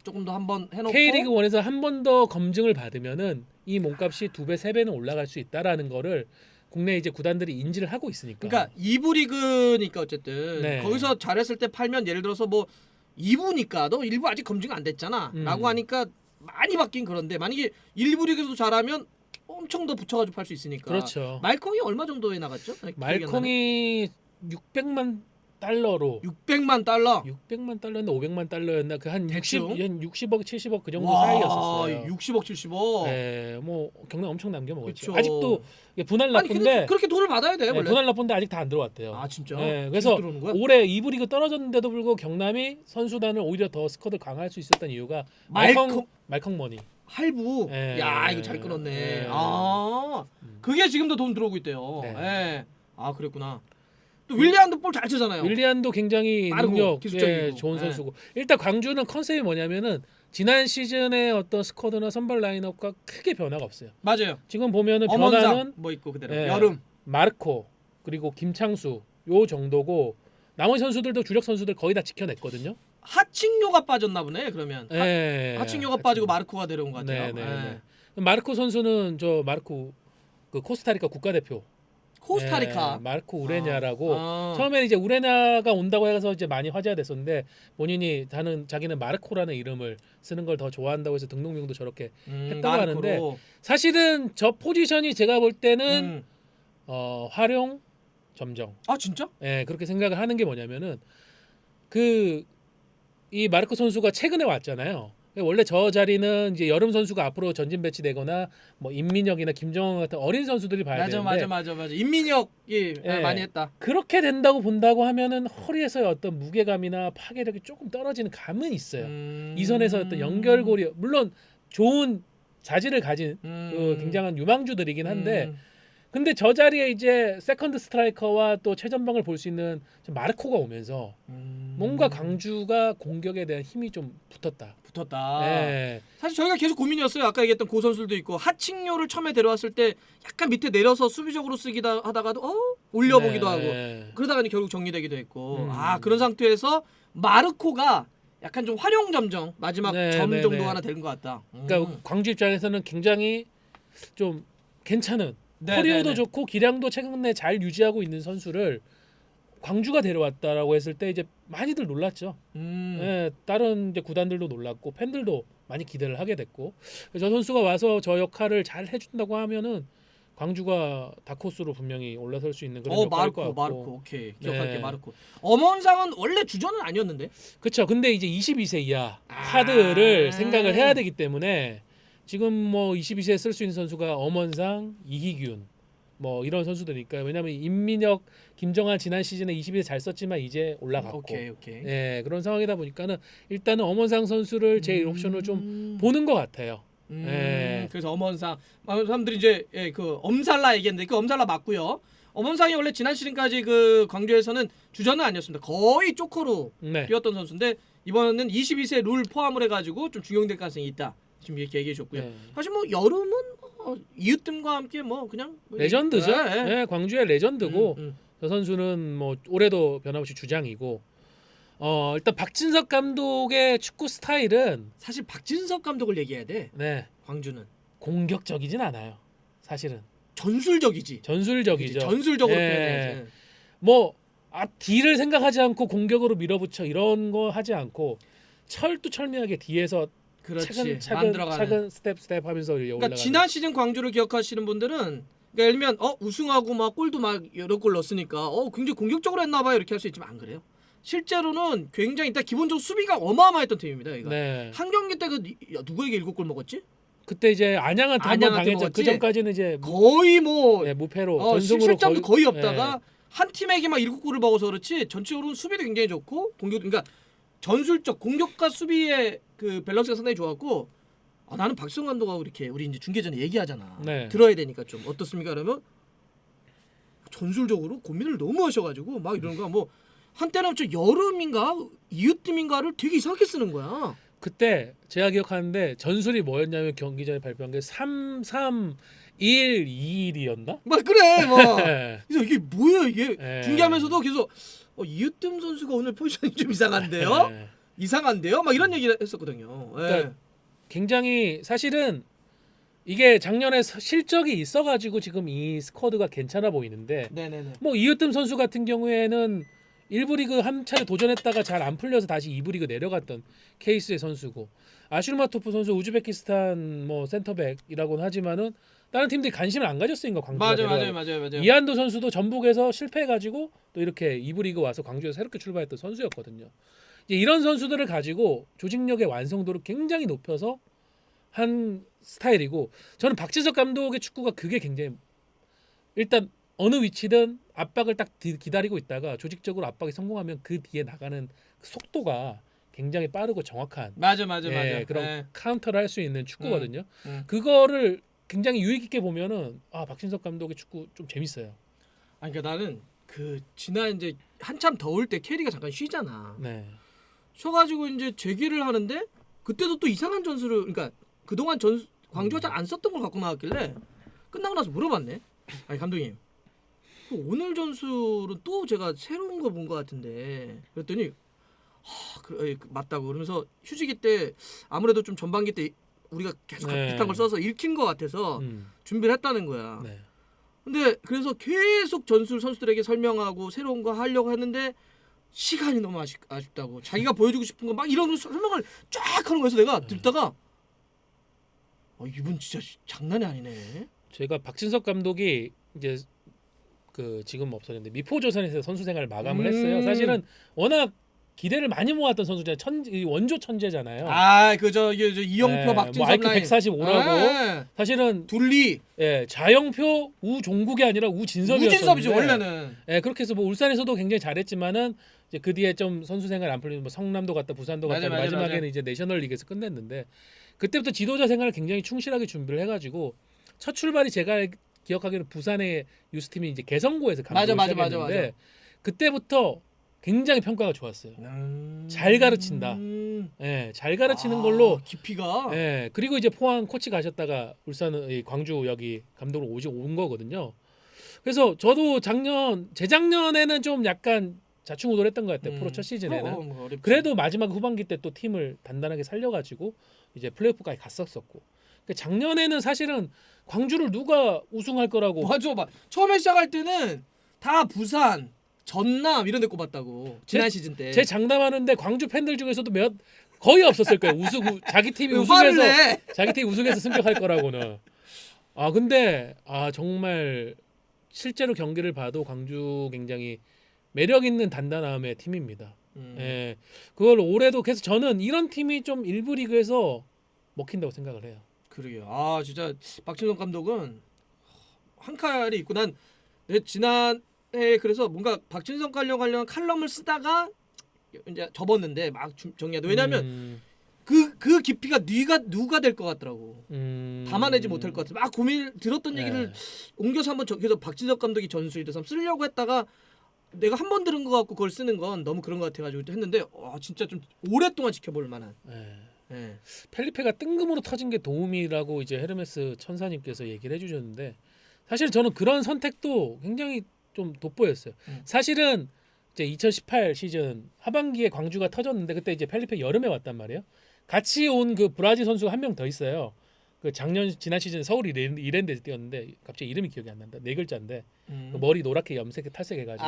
조금 더 한번 해놓고 K리그 1에서 한 번 더 검증을 받으면은 이 몸값이 2배, 3배는 올라갈 수 있다라는 거를 국내 이제 구단들이 인지를 하고 있으니까. 그러니까 2부 리그니까 어쨌든 거기서 잘했을 때 팔면 예를 들어서 뭐 2부니까 너 1부 아직 검증 안 됐잖아 라고 하니까 많이 바뀐. 그런데 만약에 1부 리그에서 잘하면 엄청 더 붙여가지고 팔 수 있으니까. 그렇죠. 말컹이 얼마 정도에 나갔죠? 말컹이 600만 달러로 600만 달러 600만 달러였나 500만 달러였나 그 한 60억 70억 그 정도 와, 사이였었어요. 60억 70억. 뭐 경남 엄청 남겨 먹었죠. 그쵸. 아직도 분할 나쁜데 그렇게 돈을 받아야 돼 원래. 분할 나쁜데 아직 다 안 들어왔대요. 진짜? 그래서 올해 2부 리그 떨어졌는데도 불구하고 경남이 선수단을 오히려 더 스쿼드 강화할 수 있었던 이유가 말컹 머니. 할부. 야 이거 잘 끊었네. 그게 지금도 돈 들어오고 있대요. 그랬구나. 또 윌리안도 볼 잘 치잖아요. 윌리안도 굉장히 능력 기술적이고 좋은 선수고. 일단 광주는 컨셉이 뭐냐면은 지난 시즌의 어떤 스쿼드나 선발 라인업과 크게 변화가 없어요. 맞아요. 지금 보면은 변화는 뭐 있고 그대로 여름 마르코 그리고 김창수 요 정도고 나머지 선수들도 주력 선수들 거의 다 지켜냈거든요. 하칭요가 빠졌나 보네. 그러면 네, 하칭요가 빠지고 마르코가 내려온 것 같아요. 네. 마르코 선수는 저 마르코 그 코스타리카 국가대표. 코스타리카. 네, 마르코 우레냐라고 처음에는 이제 우레냐가 온다고 해서 이제 많이 화제가 됐었는데 본인이 자기는 마르코라는 이름을 쓰는 걸 더 좋아한다고 해서 등록명도 저렇게 했다고 마르코로. 하는데 사실은 저 포지션이 제가 볼 때는 활용 점정. 아 진짜? 예, 그렇게 생각을 하는 게 뭐냐면은 이 마르코 선수가 최근에 왔잖아요. 원래 저 자리는 이제 여름 선수가 앞으로 전진 배치되거나 뭐 임민혁이나 김정원 같은 어린 선수들이 봐야 되는데 맞아. 임민혁이 예, 많이 했다. 그렇게 된다고 본다고 하면은 허리에서의 어떤 무게감이나 파괴력이 조금 떨어지는 감은 있어요. 이 선에서 어떤 연결고리 물론 좋은 자질을 가진 그 굉장한 유망주들이긴 한데 근데 저 자리에 이제 세컨드 스트라이커와 또 최전방을 볼 수 있는 마르코가 오면서 뭔가 광주가 공격에 대한 힘이 좀 붙었다. 네. 사실 저희가 계속 고민이었어요. 아까 얘기했던 고 선수들도 있고 하칭요를 처음에 데려왔을 때 약간 밑에 내려서 수비적으로 쓰기다 하다가도 올려보기도 하고 그러다가 결국 정리되기도 했고 그런 상태에서 마르코가 약간 좀 활용 점정 마지막 점 정도 하나 되는 것 같다. 그러니까 광주 입장에서는 굉장히 좀 괜찮은 커리어도 좋고 기량도 최근에 잘 유지하고 있는 선수를 광주가 데려왔다라고 했을 때 이제 많이들 놀랐죠. 예, 다른 이제 구단들도 놀랐고 팬들도 많이 기대를 하게 됐고 저 선수가 와서 저 역할을 잘 해준다고 하면은 광주가 다크호스로 분명히 올라설 수 있는 그런 역할일 것 같고. 마르코 오케이 기억할게. 마르코. 엄원상은 원래 주전은 아니었는데. 그렇죠. 근데 이제 22세 이하 카드를 생각을 해야 되기 때문에 지금 뭐 22세에 쓸 수 있는 선수가 엄원상, 이희균 뭐 이런 선수들이니까 왜냐면 임민혁, 김정환 지난 시즌에 22세 잘 썼지만 이제 올라갔고 오케이. 예, 그런 상황이다 보니까는 일단은 엄원상 선수를 제 옵션을 좀 보는 것 같아요. 예. 그래서 엄원상 사람들이 이제 그 엄살라 얘기했는데 그 엄살라 맞고요. 엄원상이 원래 지난 시즌까지 그 광주에서는 주전은 아니었습니다. 거의 쪼커로 뛰었던 선수인데 이번에는 22세 룰 포함을 해가지고 좀 중용될 가능성이 있다. 지금 이렇게 얘기해 주셨고요. 사실 뭐 여름은 이웃뜸과 함께 뭐 그냥 레전드죠. 예, 광주의 레전드고 저 선수는 뭐 올해도 변함없이 주장이고 일단 박진석 감독의 축구 스타일은 사실 박진석 감독을 얘기해야 돼. 네. 광주는 공격적이진 않아요. 사실은 전술적이지. 전술적이죠. 전술적으로 표현해야지. 뭐 뒤를 생각하지 않고 공격으로 밀어붙여 이런 거 하지 않고 철두철미하게 뒤에서 차근 스텝 하면서 그러니까 지난 시즌 광주를 기억하시는 분들은 그러니까 예를 들면 우승하고 막 골도 막 여러 골 넣었으니까 굉장히 공격적으로 했나 봐요 이렇게 할 수 있지만 안 그래요. 실제로는 굉장히 일단 기본적으로 수비가 어마어마했던 팀입니다. 이거. 한 경기 때 누구에게 7골 먹었지? 그때 이제 안양한테 한번 당했죠. 그 전까지는 이제 거의 뭐 무패로 전승으로 실점도 거의 없다가 한 팀에게 막 7골을 먹어서 그렇지 전체적으로는 수비도 굉장히 좋고 공격 그러니까 전술적 공격과 수비의 그 밸런스가 상당히 좋았고 나는 박지성 감독하고 이렇게 우리 이제 중계 전에 얘기하잖아. 들어야 되니까 좀 어떻습니까? 그러면 전술적으로 고민을 너무 하셔가지고 막 이런 거 뭐 한때는 저 여름인가 이웃팀인가를 되게 이상하게 쓰는 거야. 그때 제가 기억하는데 전술이 뭐였냐면 경기 전에 발표한 게 3-3-1-2-1이었나? 막 그래 뭐. 그래서 이게 뭐야 이게 중계하면서도 계속 이웃팀 선수가 오늘 포지션이 좀 이상한데요? 이상한데요? 막 이런 얘기를 했었거든요. 그러니까 굉장히 사실은 이게 작년에 실적이 있어가지고 지금 이 스쿼드가 괜찮아 보이는데 뭐 이웃뜸 선수 같은 경우에는 1부 리그 한 차례 도전했다가 잘 안 풀려서 다시 2부 리그 내려갔던 케이스의 선수고 아슈르마토프 선수 우즈베키스탄 뭐 센터백이라고는 하지만은 다른 팀들이 관심을 안 가졌으니까 광주가 맞아요. 이한도 선수도 전북에서 실패해가지고 또 이렇게 2부 리그 와서 광주에서 새롭게 출발했던 선수였거든요. 이제 이런 선수들을 가지고 조직력의 완성도를 굉장히 높여서 한 스타일이고 저는 박지석 감독의 축구가 그게 굉장히 일단 어느 위치든 압박을 딱 기다리고 있다가 조직적으로 압박이 성공하면 그 뒤에 나가는 속도가 굉장히 빠르고 정확한 맞아. 그런 카운터를 할 수 있는 축구거든요. 그거를 굉장히 유익 있게 보면은 박진석 감독의 축구 좀 재밌어요. 그러니까 나는 그 지난 이제 한참 더울 때 캐리가 잠깐 쉬잖아. 쉬어가지고 이제 재기를 하는데 그때도 또 이상한 전술을 그러니까 그동안 광주가 잘 안 썼던 걸 갖고 나왔길래 끝나고 나서 물어봤네. 아니 감독님 오늘 전술은 또 제가 새로운 거 본 것 같은데 그랬더니 맞다고 그러면서 휴지기 때 아무래도 좀 전반기 때 우리가 계속 비슷한 걸 써서 읽힌 것 같아서 준비를 했다는 거야. 네. 근데 그래서 계속 선수들에게 설명하고 새로운 거 하려고 했는데 시간이 너무 아쉽다고 자기가 보여주고 싶은 거 막 이런 설명을 쫙 하는 거여서 내가 듣다가 이분 진짜 장난이 아니네. 제가 박진석 감독이 이제 그 지금 없어졌는데 미포조선에서 선수 생활을 마감을 했어요. 사실은 워낙 기대를 많이 모았던 선수잖아요. 원조 천재잖아요. 그저 이영표, 박진섭 뭐 IQ 라인. 145라고 사실은 둘리. 자영표, 우종국이 아니라 우진섭이었는데. 우진섭이죠 원래는. 그렇게 해서 뭐 울산에서도 굉장히 잘했지만은 이제 그 뒤에 좀 선수 생활 안 풀리는 뭐 성남도 갔다 부산도 갔다 마지막에는 이제 내셔널리그에서 끝냈는데 그때부터 지도자 생활을 굉장히 충실하게 준비를 해가지고 첫 출발이 제가 기억하기로는 부산의 유스팀이 이제 개성고에서 감독을 시작했는데 그때부터 굉장히 평가가 좋았어요. 잘 가르친다. 잘 가르치는 걸로 깊이가. 그리고 이제 포항 코치 가셨다가 울산, 광주 여기 감독으로 온 거거든요. 그래서 저도 재작년에는 좀 약간 자충우돌했던 것 같아요. 프로 첫 시즌에는. 그래도 마지막 후반기 때 또 팀을 단단하게 살려가지고 이제 플레이오프까지 갔었었고. 작년에는 사실은 광주를 누가 우승할 거라고. 맞아. 처음에 시작할 때는 다 부산, 전남 이런 데 꼽았다고. 지난 시즌 때. 제 장담하는데 광주 팬들 중에서도 거의 없었을 거예요. 자기 팀이 우승해서 승격할 거라고는. 근데 정말 실제로 경기를 봐도 광주 굉장히 매력 있는 단단함의 팀입니다. 그걸 올해도 계속 저는 이런 팀이 좀 일부 리그에서 먹힌다고 생각을 해요. 그러게요. 진짜 박진성 감독은 한 칼이 있고 난 지난해 그래서 뭔가 박진성 관련 칼럼을 쓰다가 이제 접었는데 막 정리하다. 왜냐하면 그 깊이가 누가 될 것 같더라고. 담아내지 못할 것 같아. 막 고민 들었던 얘기를 옮겨서 한번 그래서 박진석 감독이 전술 이래서 쓰려고 했다가 내가 한 번 들은 것 같고 그걸 쓰는 건 너무 그런 것 같아가지고 했는데 진짜 좀 오랫동안 지켜볼 만한. 펠리페가 뜬금으로 터진 게 도움이라고 이제 헤르메스 천사님께서 얘기를 해주셨는데 사실 저는 그런 선택도 굉장히 좀 돋보였어요. 사실은 이제 2018 시즌 하반기에 광주가 터졌는데 그때 이제 펠리페 여름에 왔단 말이에요. 같이 온 그 브라질 선수가 한 명 더 있어요. 그 지난 시즌 서울 이랜드에서 뛰었는데 갑자기 이름이 기억이 안 난다. 4글자인데 그 머리 노랗게 염색 탈색해가지고.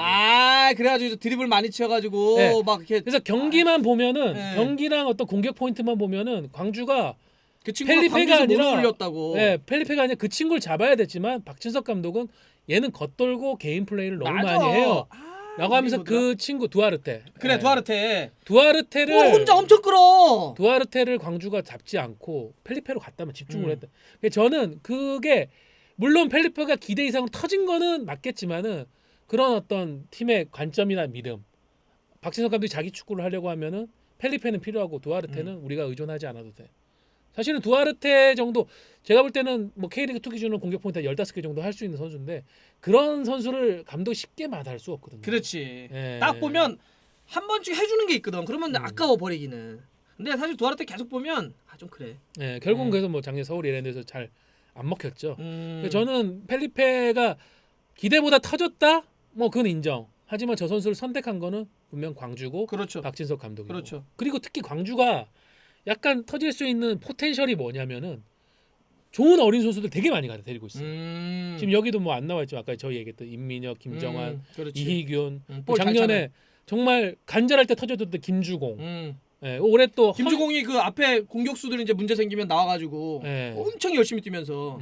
그래가지고 드리블 많이 치어가지고 막 이렇게. 그래서 경기만 보면은 경기랑 어떤 공격 포인트만 보면은 광주가 그 친구가 펠리페가 아니라 올렸다고. 펠리페가 아니라 그 친구를 잡아야 됐지만 박진석 감독은 얘는 겉돌고 개인 플레이를 너무 많이 해요. 라고 하면서 그 친구 두아르테. 그래 두아르테를 혼자 엄청 끌어. 두아르테를 광주가 잡지 않고 펠리페로 갔다면 집중을 했다. 저는 그게 물론 펠리페가 기대 이상으로 터진 거는 맞겠지만은 그런 어떤 팀의 관점이나 믿음. 박진석 감독이 자기 축구를 하려고 하면은 펠리페는 필요하고 두아르테는 우리가 의존하지 않아도 돼. 사실은 두아르테 정도 제가 볼 때는 뭐 K리그 2 기준으로 공격 포인트 15개 정도 할 수 있는 선수인데 그런 선수를 감독이 쉽게 마다할 수 없거든요. 그렇지. 딱 보면 한 번씩 해주는 게 있거든. 그러면 아까워 버리기는. 근데 사실 두아르테 계속 보면 좀 그래. 결국은 그래서 뭐 작년 서울 이랜드에서 잘 안 먹혔죠. 저는 펠리페가 기대보다 터졌다? 뭐 그건 인정. 하지만 저 선수를 선택한 거는 분명 광주고 박진석 감독이고. 그렇죠. 그리고 특히 광주가 약간 터질 수 있는 포텐셜이 뭐냐면은 좋은 어린 선수들 되게 많이 데리고 있어요. 지금 여기도 뭐 안 나와 있죠. 아까 저희 얘기했던 임민혁, 김정환, 이희균. 작년에 정말 간절할 때 터져줬던 김주공. 올해 또 김주공이 그 앞에 공격수들 이제 문제 생기면 나와가지고 엄청 열심히 뛰면서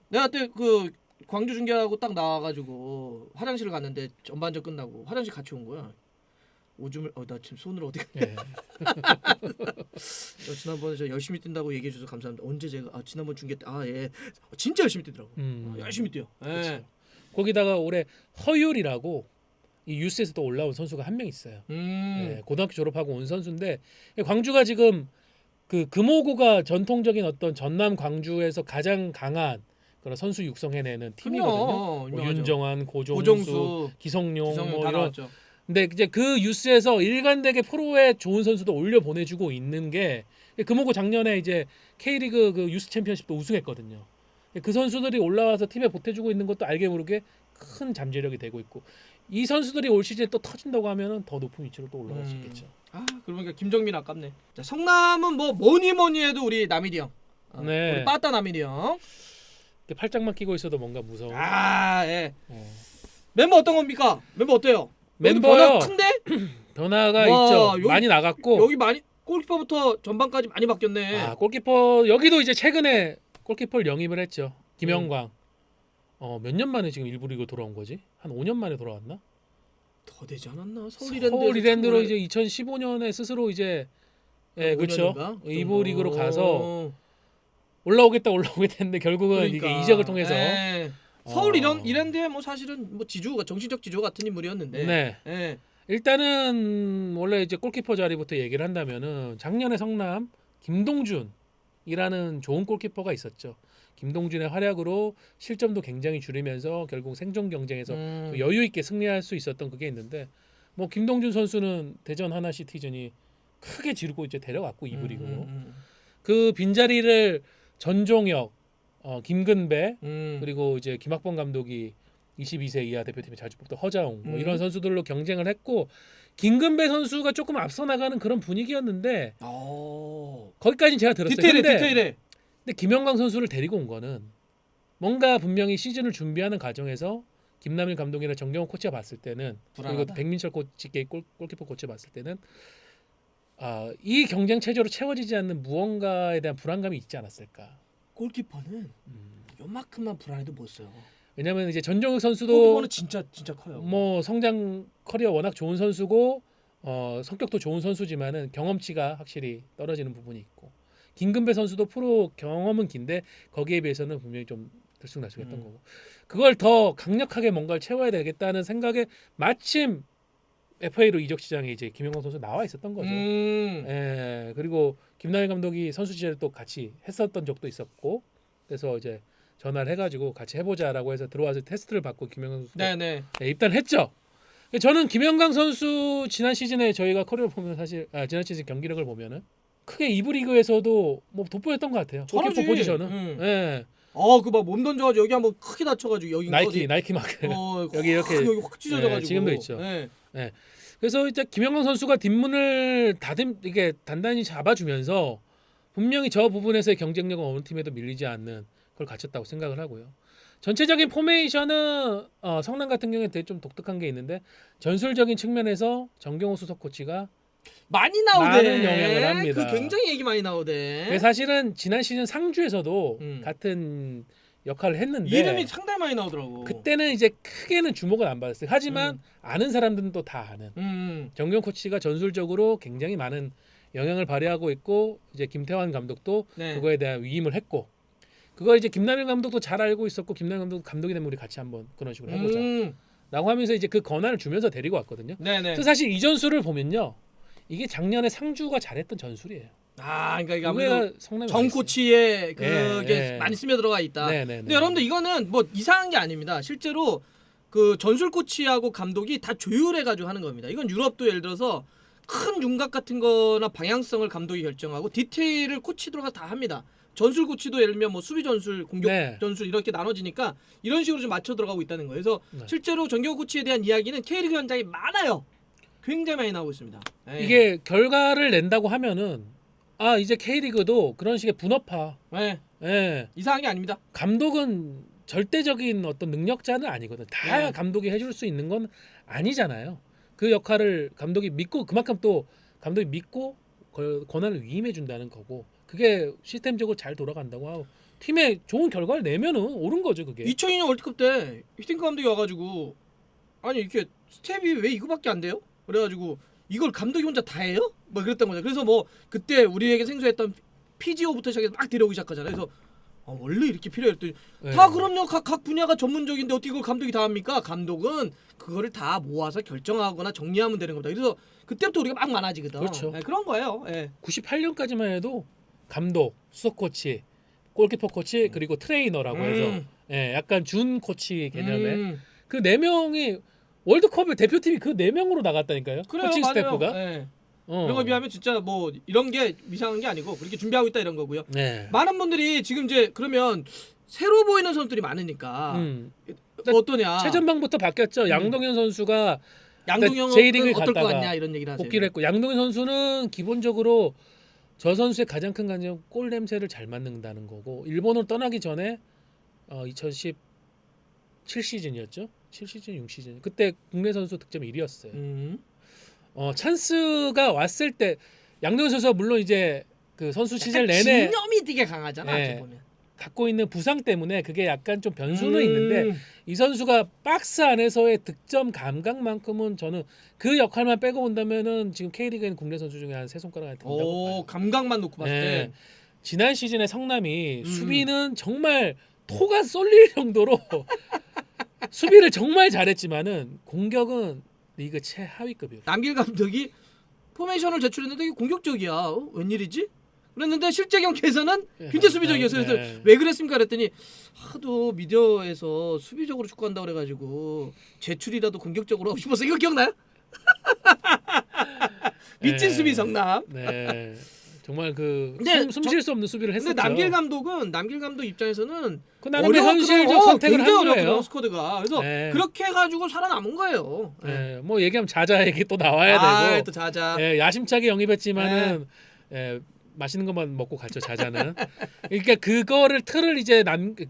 내가 그때 그 광주 중계하고 딱 나와가지고 화장실을 갔는데 전반전 끝나고 화장실 같이 온 거야. 오줌을 나 지금 손으로 어디 지난번에 저 열심히 뛴다고 얘기해 주셔서 감사합니다. 언제 제가 지난번 중계 때 진짜 열심히 뛰더라고. 열심히 뛰어. 그렇죠. 거기다가 올해 허율이라고 이 유스에서도 올라온 선수가 한 명 있어요. 고등학교 졸업하고 온 선수인데 광주가 지금 그 금호고가 전통적인 어떤 전남 광주에서 가장 강한 그런 선수 육성해내는 팀이거든요. 뭐 윤정환, 고종수, 기성용 뭐 이런. 나왔죠. 근데 이제 그 유스에서 일관되게 프로에 좋은 선수도 올려 보내주고 있는 게 금호고 작년에 이제 K리그 그 유스 챔피언십도 우승했거든요. 그 선수들이 올라와서 팀에 보태주고 있는 것도 알게 모르게 큰 잠재력이 되고 있고 이 선수들이 올 시즌에 또 터진다고 하면은 더 높은 위치로 또 올라갈 수 있겠죠. 그러니까 김정민 아깝네. 자, 성남은 뭐 뭐니 해도 우리 남일이 형. 네. 우리 빠따 남일이 형. 팔짱만 끼고 있어도 뭔가 무서워. 예. 멤버 어떤 겁니까? 멤버 어때요? 멤버요. 큰데? 변화가 있죠. 여기, 많이 나갔고 여기 많이 골키퍼부터 전반까지 많이 바뀌었네. 골키퍼 여기도 이제 최근에 골키퍼를 영입을 했죠. 김영광. 몇 년 만에 지금 일부 리그 돌아온 거지? 한 5년 만에 돌아왔나? 더 되지 않았나? 서울 이랜드로 이제 2015년에 스스로 이제 그렇죠. 일부 리그로 가서 올라오겠다 했는데 결국은 그러니까. 이게 이적을 통해서 서울 이랜드에 뭐 사실은 뭐 지주가 정신적 지주 같은 인물이었는데. 네. 일단은 원래 이제 골키퍼 자리부터 얘기를 한다면은 작년에 성남 김동준이라는 좋은 골키퍼가 있었죠. 김동준의 활약으로 실점도 굉장히 줄이면서 결국 생존 경쟁에서 여유 있게 승리할 수 있었던 그게 있는데 뭐 김동준 선수는 대전 하나시티즌이 크게 지르고 이제 데려갔고 이부 리그로 그 빈자리를 전종혁, 김근배 그리고 이제 김학범 감독이 22세 이하 대표팀에 자주 뽑던 허자웅 뭐 이런 선수들로 경쟁을 했고 김근배 선수가 조금 앞서 나가는 그런 분위기였는데 거기까지는 제가 들었어요. 디테일해. 근데 김영광 선수를 데리고 온 거는 뭔가 분명히 시즌을 준비하는 과정에서 김남일 감독이나 정경호 코치가 봤을 때는 불안하다. 그리고 백민철 코치 골키퍼 코치가 봤을 때는 이 경쟁 체제로 채워지지 않는 무언가에 대한 불안감이 있지 않았을까. 골키퍼는 요만큼만 불안해도 못 써요. 왜냐면 이제 전종욱 선수도 골키퍼는 진짜 커요. 뭐 성장 커리어 워낙 좋은 선수고 성격도 좋은 선수지만은 경험치가 확실히 떨어지는 부분이 있고 김근배 선수도 프로 경험은 긴데 거기에 비해서는 분명히 좀 들쑥날쑥했던 거고 그걸 더 강력하게 뭔가를 채워야 되겠다는 생각에 마침 FA로 이적 시장에 이제 김영광 선수 나와 있었던 거죠. 그리고 김남일 감독이 선수 시절에 또 같이 했었던 적도 있었고 그래서 이제 전화를 해가지고 같이 해보자라고 해서 들어와서 테스트를 받고 김영광 선수 입단했죠. 저는 김영광 선수 지난 시즌에 저희가 커리어를 보면 사실 지난 시즌 경기력을 보면은 크게 이부 리그에서도 뭐 돋보였던 것 같아요. 골키퍼 포지션은. 그 막 몸 던져가지고 여기 한번 크게 다쳐가지고 여기 나이키 마크 여기 이렇게 여기 확 찢어져가지고 지금도 있죠. 그래서 이제 김영광 선수가 뒷문을 이게 단단히 잡아주면서 분명히 저 부분에서의 경쟁력은 어느 팀에도 밀리지 않는 걸 갖췄다고 생각을 하고요. 전체적인 포메이션은 성남 같은 경우에 되게 좀 독특한 게 있는데 전술적인 측면에서 정경호 수석 코치가 많이 나오대. 많은 영향을 합니다. 그 굉장히 얘기 많이 나오대. 사실은 지난 시즌 상주에서도 같은 역할을 했는데 이름이 상당히 많이 나오더라고. 그때는 이제 크게는 주목을 안 받았어요. 하지만 아는 사람들은 또 다 아는 정경 코치가 전술적으로 굉장히 많은 영향을 발휘하고 있고 이제 김태환 감독도 그거에 대한 위임을 했고 그걸 이제 김남일 감독도 잘 알고 있었고 김남일 감독이 되면 우리 같이 한번 그런 식으로 해보자 라고 하면서 이제 그 권한을 주면서 데리고 왔거든요. 그래서 사실 이 전술을 보면요 이게 작년에 상주가 잘했던 전술이에요. 그러니까 이게 아무래도 정 코치의 그게 많이 스며 들어가 있다. 근데 여러분들 이거는 뭐 이상한 게 아닙니다. 실제로 그 전술 코치하고 감독이 다 조율해가지고 하는 겁니다. 이건 유럽도 예를 들어서 큰 윤곽 같은 거나 방향성을 감독이 결정하고 디테일을 코치 들어가서 다 합니다. 전술 코치도 예를 들면 뭐 수비 전술, 공격 전술 이렇게 나눠지니까 이런 식으로 좀 맞춰 들어가고 있다는 거예요. 그래서 실제로 정경호 코치에 대한 이야기는 K리그 현장에 많아요. 굉장히 많이 나오고 있습니다. 이게 결과를 낸다고 하면은 이제 K리그도 그런 식의 분업화. 이상한 게 아닙니다. 감독은 절대적인 어떤 능력자는 아니거든. 다 감독이 해줄 수 있는 건 아니잖아요. 그 역할을 감독이 믿고 그만큼 또 감독이 믿고 권한을 위임해 준다는 거고 그게 시스템적으로 잘 돌아간다고 하고 팀에 좋은 결과를 내면은 옳은 거죠 그게. 2002년 월드컵 때 히딩크 감독이 와가지고 아니 이렇게 스텝이 왜 이거밖에 안 돼요? 그래가지고 이걸 감독이 혼자 다 해요? 뭐 그랬던 거죠. 그래서 뭐 그때 우리에게 생소했던 PGO부터 시작해서 막 데려오기 시작하잖아요. 그래서 원래 이렇게 필요했더니 다 그럼요. 각 분야가 전문적인데 어떻게 그걸 감독이 다 합니까? 감독은 그거를 다 모아서 결정하거나 정리하면 되는 겁니다. 그래서 그때부터 우리가 막 많아지거든. 그렇죠. 그런 거예요. 98년까지만 해도 감독, 수석 코치, 골키퍼 코치 그리고 트레이너라고 해서 약간 준 코치 개념의 그 4명이 월드컵에 대표팀이 그 4명으로 나갔다니까요. 그래요, 코칭 맞아요. 스태프가. 그런 거 비하면 진짜 뭐 이런 게 이상한 게 아니고 그렇게 준비하고 있다 이런 거고요. 많은 분들이 지금 이제 그러면 새로 보이는 선수들이 많으니까 어떠냐? 최전방부터 바뀌었죠. 양동현 선수가 양동형은 J리그에 어떨 것 갔다가 같냐 이런 얘기를 하세요. 복귀를 했고 양동현 선수는 기본적으로 저 선수의 가장 큰 강점은 골 냄새를 잘 맡는다는 거고 일본으로 떠나기 전에 2017 시즌이었죠. 7시즌, 6시즌 그때 국내 선수 득점 1위였어요. 찬스가 왔을 때 양동현 선수가 물론 이제 그 선수 시절 내내 진념이 되게 강하잖아. 네. 어찌 보면. 갖고 있는 부상 때문에 그게 약간 좀 변수는 있는데 이 선수가 박스 안에서의 득점 감각만큼은 저는 그 역할만 빼고 본다면은 지금 K리그에 있는 국내 선수 중에 한 세 손가락에 든다고 봐요. 감각만 놓고 봤을 때. 네. 지난 시즌에 성남이 수비는 정말 토가 쏠릴 정도로 수비를 정말 잘했지만은 공격은 리그 최하위급이에요. 남길 감독이 포메이션을 제출했는데 이게 공격적이야. 웬일이지? 그랬는데 실제 경기에서는 굉장히 수비적이었어요. 그래서 왜 그랬습니까? 그랬더니 하도 미디어에서 수비적으로 축구한다고 그래가지고 제출이라도 공격적으로 하고 싶어서 이거 기억나요? 미친 수비 성남. 네. 정말 그 근데 숨 쉴 수 없는 수비를 했었죠. 근데 남길 감독 입장에서는 그 나름의 현실적 선택을 한 거예요. 스쿼드가. 그래서 그렇게 해가지고 살아남은 거예요. 네. 뭐 얘기하면 자자 얘기 또 나와야 되고. 또 자자. 야심차게 영입했지만은 맛있는 것만 먹고 갔죠 자자는. 그러니까 그거를 틀을 이제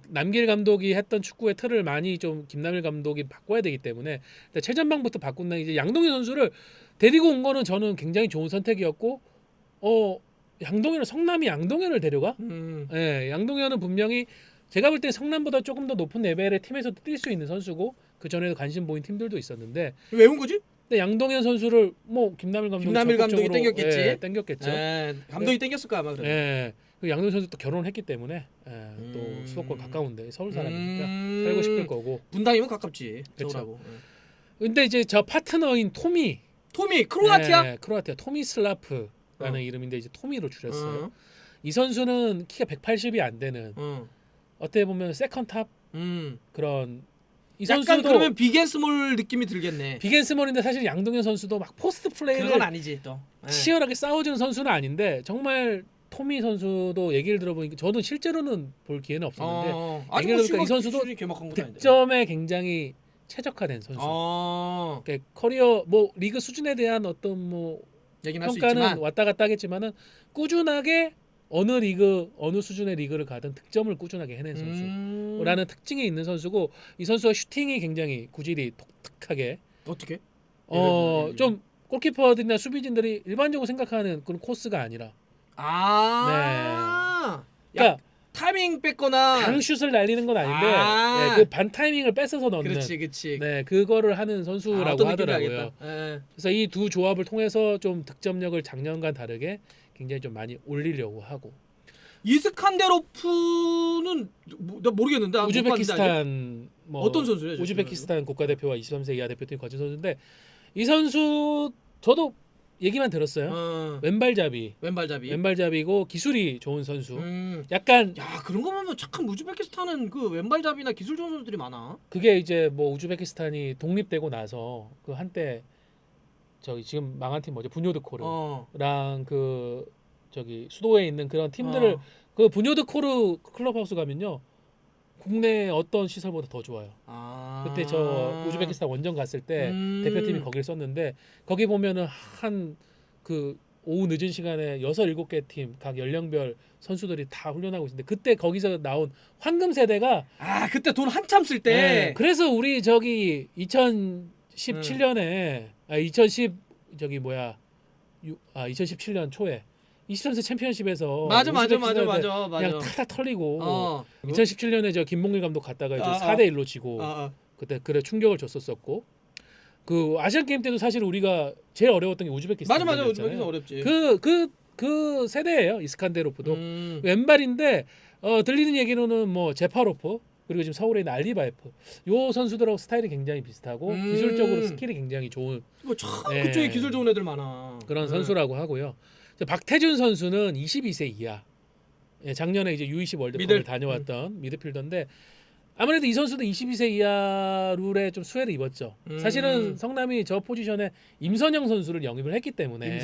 남길 감독이 했던 축구의 틀을 많이 좀 김남일 감독이 바꿔야 되기 때문에 최전방부터 바꾼다. 이제 양동현 선수를 데리고 온 거는 저는 굉장히 좋은 선택이었고, 양동현은 성남이 양동현을 데려가? 양동현은 분명히 제가 볼 때 성남보다 조금 더 높은 레벨의 팀에서도 뛸 수 있는 선수고 그 전에도 관심 보인 팀들도 있었는데 왜 온 거지? 근데 양동현 선수를 뭐 김남일 감독이 땡겼겠지. 땡겼겠죠. 감독이 땡겼을 거야 아마. 그 양동현 선수 또 결혼했기 때문에 또 수도권 가까운데 서울 사람이니까 살고 싶을 거고. 분당이면 가깝지. 그렇죠. 서울하고. 근데 이제 저 파트너인 토미 크로아티아? 크로아티아 토미슬라프라는 이름인데 이제 토미로 줄였어요. 이 선수는 키가 180이 안 되는 어떻게 보면 세컨탑 그런. 이 선수도 그러면 빅앤스몰 느낌이 들겠네. 빅앤스몰인데 사실 양동현 선수도 막 포스트 플레이를 그건 아니지 또. 치열하게 싸워주는 선수는 아닌데 정말 토미 선수도 얘기를 들어보니까 저도 실제로는 볼 기회는 없었는데 얘기를 들어보니까 이 선수도 득점에 굉장히 최적화된 선수. 그러니까 커리어 뭐 리그 수준에 대한 어떤 뭐 평가는 왔다 갔다 하겠지만은 꾸준하게 어느 리그 어느 수준의 리그를 가든 득점을 꾸준하게 해낸 선수라는 특징이 있는 선수고 이 선수가 슈팅이 굉장히 구질이 독특하게 어떻게? 좀 골키퍼들이나 수비진들이 일반적으로 생각하는 그런 코스가 아니라 그러니까 타이밍 뺐거나 강슛을 날리는 건 아닌데 그 반 타이밍을 뺏어서 넣는 그렇지. 그거를 하는 선수라고 하더라고요. 그래서 이 두 조합을 통해서 좀 득점력을 작년과 다르게 굉장히 좀 많이 올리려고 하고. 이스칸데로프는 나 모르겠는데 우즈베키스탄 어떤 선수예요? 우즈베키스탄 국가대표와 23세 이하 대표팀 거친 선수인데 이 선수 저도 얘기만 들었어요. 왼발잡이고 기술이 좋은 선수. 약간 그런 거 보면 착한 우즈베키스탄은 그 왼발잡이나 기술 좋은 선수들이 많아. 그게 이제 뭐 우즈베키스탄이 독립되고 나서 그 한때 저기 지금 망한 팀 뭐죠? 부뇨드코르랑 그 저기 수도에 있는 그런 팀들을 그 부뇨드코르 클럽하우스 가면요. 국내 어떤 시설보다 더 좋아요. 그때 저 우즈베키스탄 원정 갔을 때 대표팀이 거기를 썼는데 거기 보면은 한 그 오후 늦은 시간에 6, 7개 팀 각 연령별 선수들이 다 훈련하고 있는데 그때 거기서 나온 황금 세대가 그때 돈 한참 쓸 때 그래서 우리 저기 2017년에 2017년 초에 23세 챔피언십에서 맞아 그냥 탁탁 털리고 2017년에 저 김봉길 감독 갔다가 이제 4대1로 지고 그때 그래 충격을 줬었었고 그 아시안 게임 때도 사실 우리가 제일 어려웠던 게 우즈베키스탄. 맞아 우즈베키스탄 어렵지. 그 세대예요. 이스칸데로프도 왼발인데 들리는 얘기로는 뭐 제파로프 그리고 지금 서울에 있는 알리바예프 요 선수들하고 스타일이 굉장히 비슷하고 기술적으로 스킬이 굉장히 좋은 그쪽에 기술 좋은 애들 많아. 그런 선수라고 하고요. 박태준 선수는 22세 이하 작년에 이제 U20 월드컵을 다녀왔던 미드필더인데 아무래도 이 선수도 22세 이하 룰에 좀 수혜를 입었죠. 사실은 성남이 저 포지션에 임선영 선수를 영입을 했기 때문에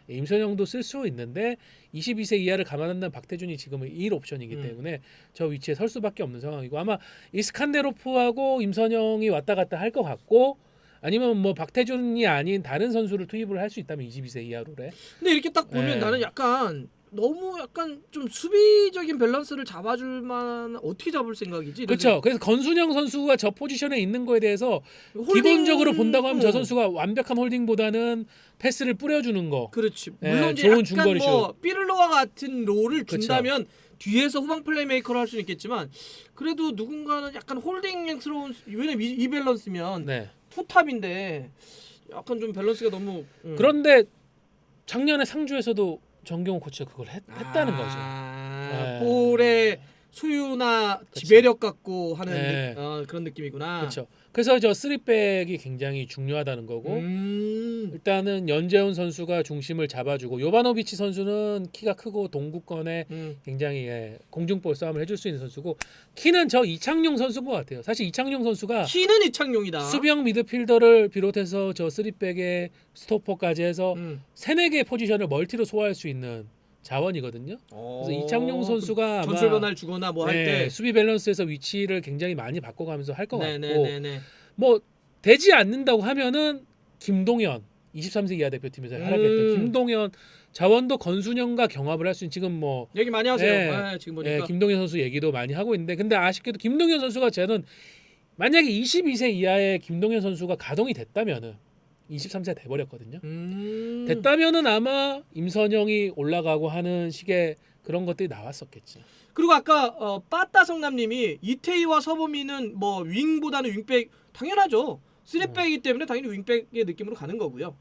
임선영도 쓸 수 있는데 22세 이하를 감안한다면 박태준이 지금은 1옵션이기 때문에 저 위치에 설 수밖에 없는 상황이고 아마 이스칸데로프하고 임선영이 왔다 갔다 할 것 같고 아니면 뭐 박태준이 아닌 다른 선수를 투입을 할 수 있다면 22세 이하 룰에. 근데 이렇게 딱 보면 나는 약간 너무 약간 좀 수비적인 밸런스를 잡아줄 만한 어떻게 잡을 생각이지? 그렇죠. 그래서 건순영 선수가 저 포지션에 있는 거에 대해서 기본적으로 본다고 하면 저 선수가 완벽한 홀딩보다는 패스를 뿌려주는 거. 그렇지. 물론 이제 좋은 약간 중거리 뭐 삐를로와 같은 롤을 그쵸. 준다면 뒤에서 후방 플레이메이커를 할 수는 있겠지만 그래도 누군가는 약간 홀딩스러운 왜냐면 이 밸런스면 투탑인데 약간 좀 밸런스가 너무 그런데 작년에 상주에서도 정경호 코치가 그걸 했다는 거죠. 볼의 소유나 지배력 갖고 하는 그런 느낌이구나. 그렇죠. 그래서 저 3백이 굉장히 중요하다는 거고 일단은 연재훈 선수가 중심을 잡아주고 요바노비치 선수는 키가 크고 동구권에 굉장히 공중볼 싸움을 해줄 수 있는 선수고 키는 저 이창용 선수인 것 같아요. 사실 이창용 선수가 키는 이창용이다. 수비형 미드필더를 비롯해서 저 3백의 스토퍼까지 해서 3-4개의 포지션을 멀티로 소화할 수 있는 자원이거든요. 그래서 이창용 선수가 아마 전술 변화를 주거나 뭐 할 때 수비 밸런스에서 위치를 굉장히 많이 바꿔가면서 할 것 같고 뭐 되지 않는다고 하면은 김동현 23세 이하 대표팀에서 활약했던 김동현 자원도 건순영과 경합을 할 수 있는 지금 뭐 얘기 많이 하세요. 지금 보니까 김동현 선수 얘기도 많이 하고 있는데 근데 아쉽게도 김동현 선수가 저는 만약에 22세 이하의 김동현 선수가 가동이 됐다면은 23세가 돼버렸거든요. 됐다면은 아마 임선영이 올라가고 하는 식의 그런 것들이 나왔었겠지. 그리고 아까 빠따 성남님이 이태희와 서범이는 뭐 윙보다는 윙백 당연하죠. 3백이기 때문에 당연히 윙백의 느낌으로 가는 거고요.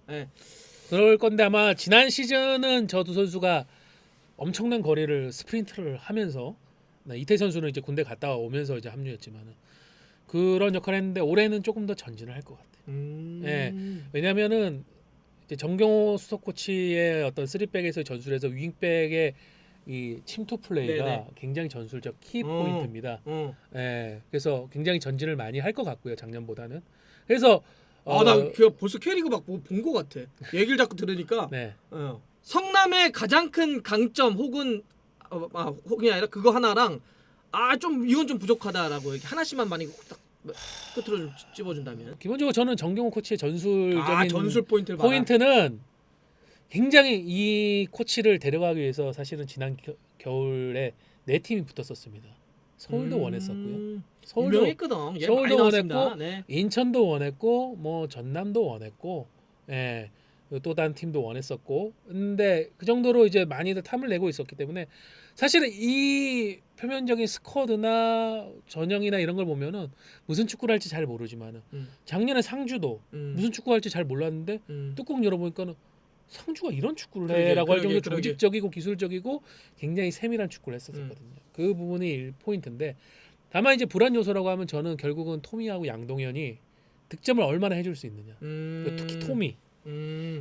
그럴 건데 아마 지난 시즌은 저 두 선수가 엄청난 거리를 스프린트를 하면서 이태희 선수는 이제 군대 갔다 오면서 이제 합류했지만은 그런 역할을 했는데 올해는 조금 더 전진을 할 것 같아요. 왜냐하면은 이제 정경호 수석 코치의 어떤 3백에서 전술에서 윙백의 이 침투 플레이가 굉장히 전술적 키 포인트입니다. 그래서 굉장히 전진을 많이 할 것 같고요, 작년보다는. 그래서 나 벌써 K리그 막 본 것 같아. 얘기를 자꾸 들으니까 성남의 가장 큰 강점 혹은 혹이 아니라 그거 하나랑 좀 이건 좀 부족하다라고 이렇게 하나씩만 많이 딱 끝으로 좀 찝어준다면 기본적으로 저는 정경호 코치의 전술적인 전술 포인트는 굉장히 이 코치를 데려가기 위해서 사실은 지난 겨울에 4팀이 붙었었습니다. 서울도 원했었고요. 서울도 원했고 인천도 원했고 뭐 전남도 원했고 또 다른 팀도 원했었고 근데 그 정도로 이제 많이들 탐을 내고 있었기 때문에 사실은 이 표면적인 스쿼드나 전형이나 이런 걸 보면은 무슨 축구를 할지 잘 모르지만은 작년에 상주도 무슨 축구 할지 잘 몰랐는데 뚜껑 열어보니까는 상주가 이런 축구를 해라고 할 정도로 조직적이고 기술적이고 굉장히 세밀한 축구를 했었거든요. 그 부분이 포인트인데 다만 이제 불안 요소라고 하면 저는 결국은 토미하고 양동현이 득점을 얼마나 해줄 수 있느냐. 특히 토미.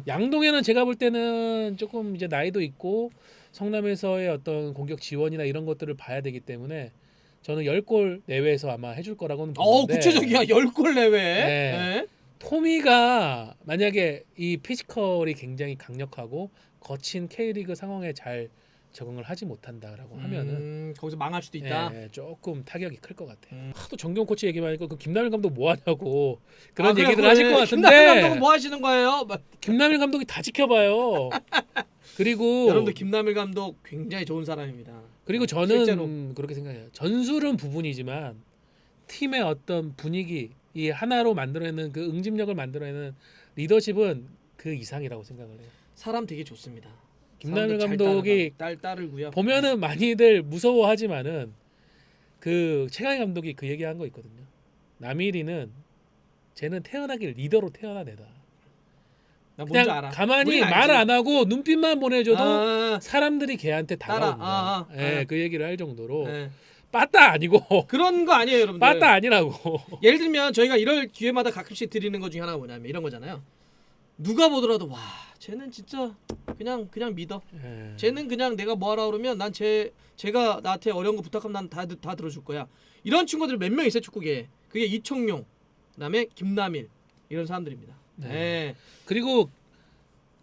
양동현은 제가 볼 때는 조금 이제 나이도 있고 성남에서의 어떤 공격 지원이나 이런 것들을 봐야 되기 때문에 저는 10골 내외에서 아마 해줄 거라고는 보는데 구체적이야. 10골 내외. 토미가 만약에 이 피지컬이 굉장히 강력하고 거친 K리그 상황에 잘 적응을 하지 못한다라고 하면은 거기서 망할 수도 있다. 조금 타격이 클 것 같아요. 하도 정경 코치 얘기만 하니까 그 김남일 감독 뭐 하냐고 그런 얘기들 하실 것 같은데 김남일 감독은 뭐 하시는 거예요? 김남일 감독이 다 지켜봐요. 그리고 여러분들 김남일 감독 굉장히 좋은 사람입니다. 그리고 저는 실제로. 그렇게 생각해요. 전술은 부분이지만 팀의 어떤 분위기 이 하나로 만들어내는 그 응집력을 만들어내는 리더십은 그 이상이라고 생각을 해요. 사람 되게 좋습니다. 김남일 감독이 따르고요. 보면은 많이들 무서워하지만은 그 최강희 감독이 그 얘기한 거 있거든요. 남일이는 쟤는 태어나길 리더로 태어나내다. 나 그냥 뭔지 알아. 가만히 말 안 하고 눈빛만 보내줘도 사람들이 걔한테 다가온다. 그 얘기를 할 정도로 빠따 아니고 그런 거 아니에요, 여러분들. 빠따 아니라고. 예를 들면 저희가 이럴 기회마다 가끔씩 드리는 것 중에 하나가 뭐냐면 이런 거잖아요. 누가 보더라도 와 쟤는 진짜 그냥 믿어. 쟤는 그냥 내가 뭐 하라 그러면 난 제가 나한테 어려운 거 부탁하면 난 다 들어줄 거야. 이런 친구들 몇 명 있어요 축구계에. 그게 이청용, 그다음에 김남일 이런 사람들입니다. 네. 그리고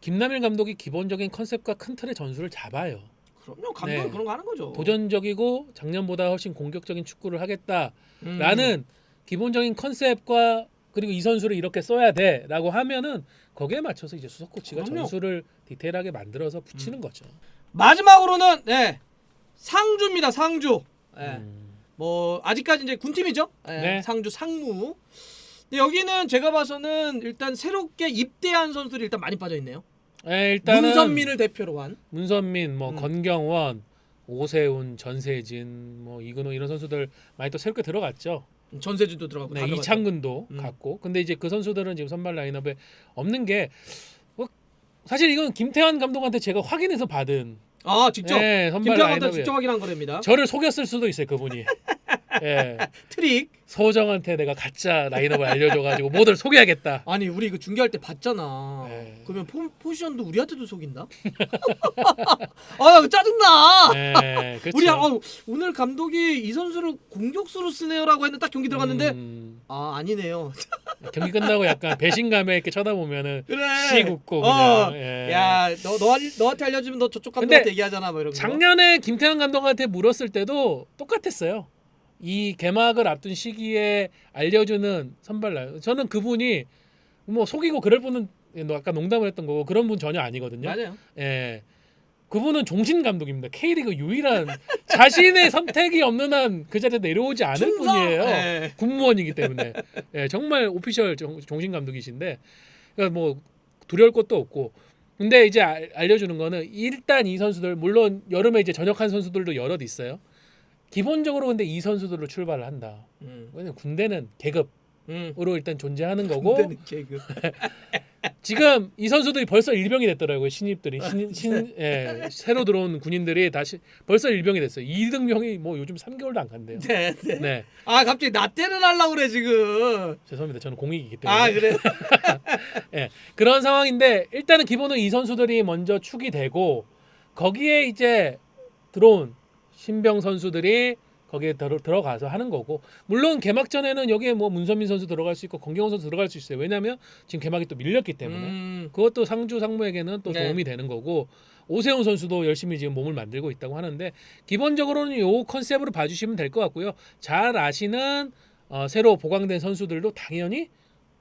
김남일 감독이 기본적인 컨셉과 큰 틀의 전술을 잡아요. 그럼요. 감독은 그런 거 하는 거죠. 도전적이고 작년보다 훨씬 공격적인 축구를 하겠다라는 기본적인 컨셉과 그리고 이 선수를 이렇게 써야 돼라고 하면은 거기에 맞춰서 이제 수석 코치가 그럼요. 전술을 디테일하게 만들어서 붙이는 거죠. 마지막으로는 상주입니다. 상주. 뭐 아직까지 이제 군팀이죠. 네. 상주 상무. 근데 여기는 제가 봐서는 일단 새롭게 입대한 선수들이 일단 많이 빠져 있네요. 일단은 문선민을 대표로 한 문선민, 뭐 건경원, 오세훈, 전세진, 뭐 이근호 이런 선수들 많이 또 새롭게 들어갔죠. 전세진도 들어가고 네, 이창근도 갔고. 근데 이제 그 선수들은 지금 선발 라인업에 없는 게 사실 이건 김태환 감독한테 제가 확인해서 받은 직접 선발 김태환 감독 라인업이에요. 직접 확인한 거랍니다. 저를 속였을 수도 있어요, 그분이. 트릭. 소정한테 내가 가짜 라인업을 알려줘가지고 모두를 속여야겠다. 아니 우리 이거 중계할 때 봤잖아. 그러면 포지션도 우리한테도 속인다? 나 짜증나. 그렇죠. 우리 오늘 감독이 이 선수를 공격수로 쓰네요라고 했는데 딱 경기 들어갔는데 아니네요. 경기 끝나고 약간 배신감에 이렇게 쳐다보면은 그래. 씩 웃고 그냥. 야, 너한테 알려주면 너 저쪽 감독한테 얘기하잖아, 뭐 이런 거. 작년에 김태환 감독한테 물었을 때도 똑같았어요. 이 개막을 앞둔 시기에 알려주는 선발 라인. 저는 그분이 뭐 속이고 그럴 분은 아까 농담을 했던 거고 그런 분 전혀 아니거든요. 맞아요. 그분은 종신 감독입니다. K리그 유일한 자신의 선택이 없는 한 그 자리에 내려오지 않을 분이에요. 군무원이기 때문에 정말 오피셜 종신 감독이신데 그러니까 뭐 두려울 것도 없고. 근데 이제 알려주는 거는 일단 이 선수들 물론 여름에 이제 전역한 선수들도 여럿 있어요. 기본적으로 근데 이 선수들로 출발을 한다. 왜냐면 군대는 계급으로 일단 존재하는 거고. 군대는 계급. 지금 이 선수들이 벌써 일병이 됐더라고요. 신입들이 새로 들어온 군인들이 다시 벌써 일병이 됐어요. 2등병이 뭐 요즘 3개월도 안 간대요. 네. 갑자기 나 때는 하려고 그래 지금. 죄송합니다. 저는 공익이기 때문에. 그래. 그런 상황인데 일단은 기본은 이 선수들이 먼저 축이 되고 거기에 이제 들어온 신병 선수들이 거기에 들어가서 하는 거고 물론 개막전에는 여기에 뭐 문선민 선수 들어갈 수 있고 권경원 선수 들어갈 수 있어요. 왜냐하면 지금 개막이 또 밀렸기 때문에 그것도 상주 상무에게는 또 도움이 되는 거고 오세훈 선수도 열심히 지금 몸을 만들고 있다고 하는데 기본적으로는 이 컨셉으로 봐주시면 될 것 같고요. 잘 아시는 새로 보강된 선수들도 당연히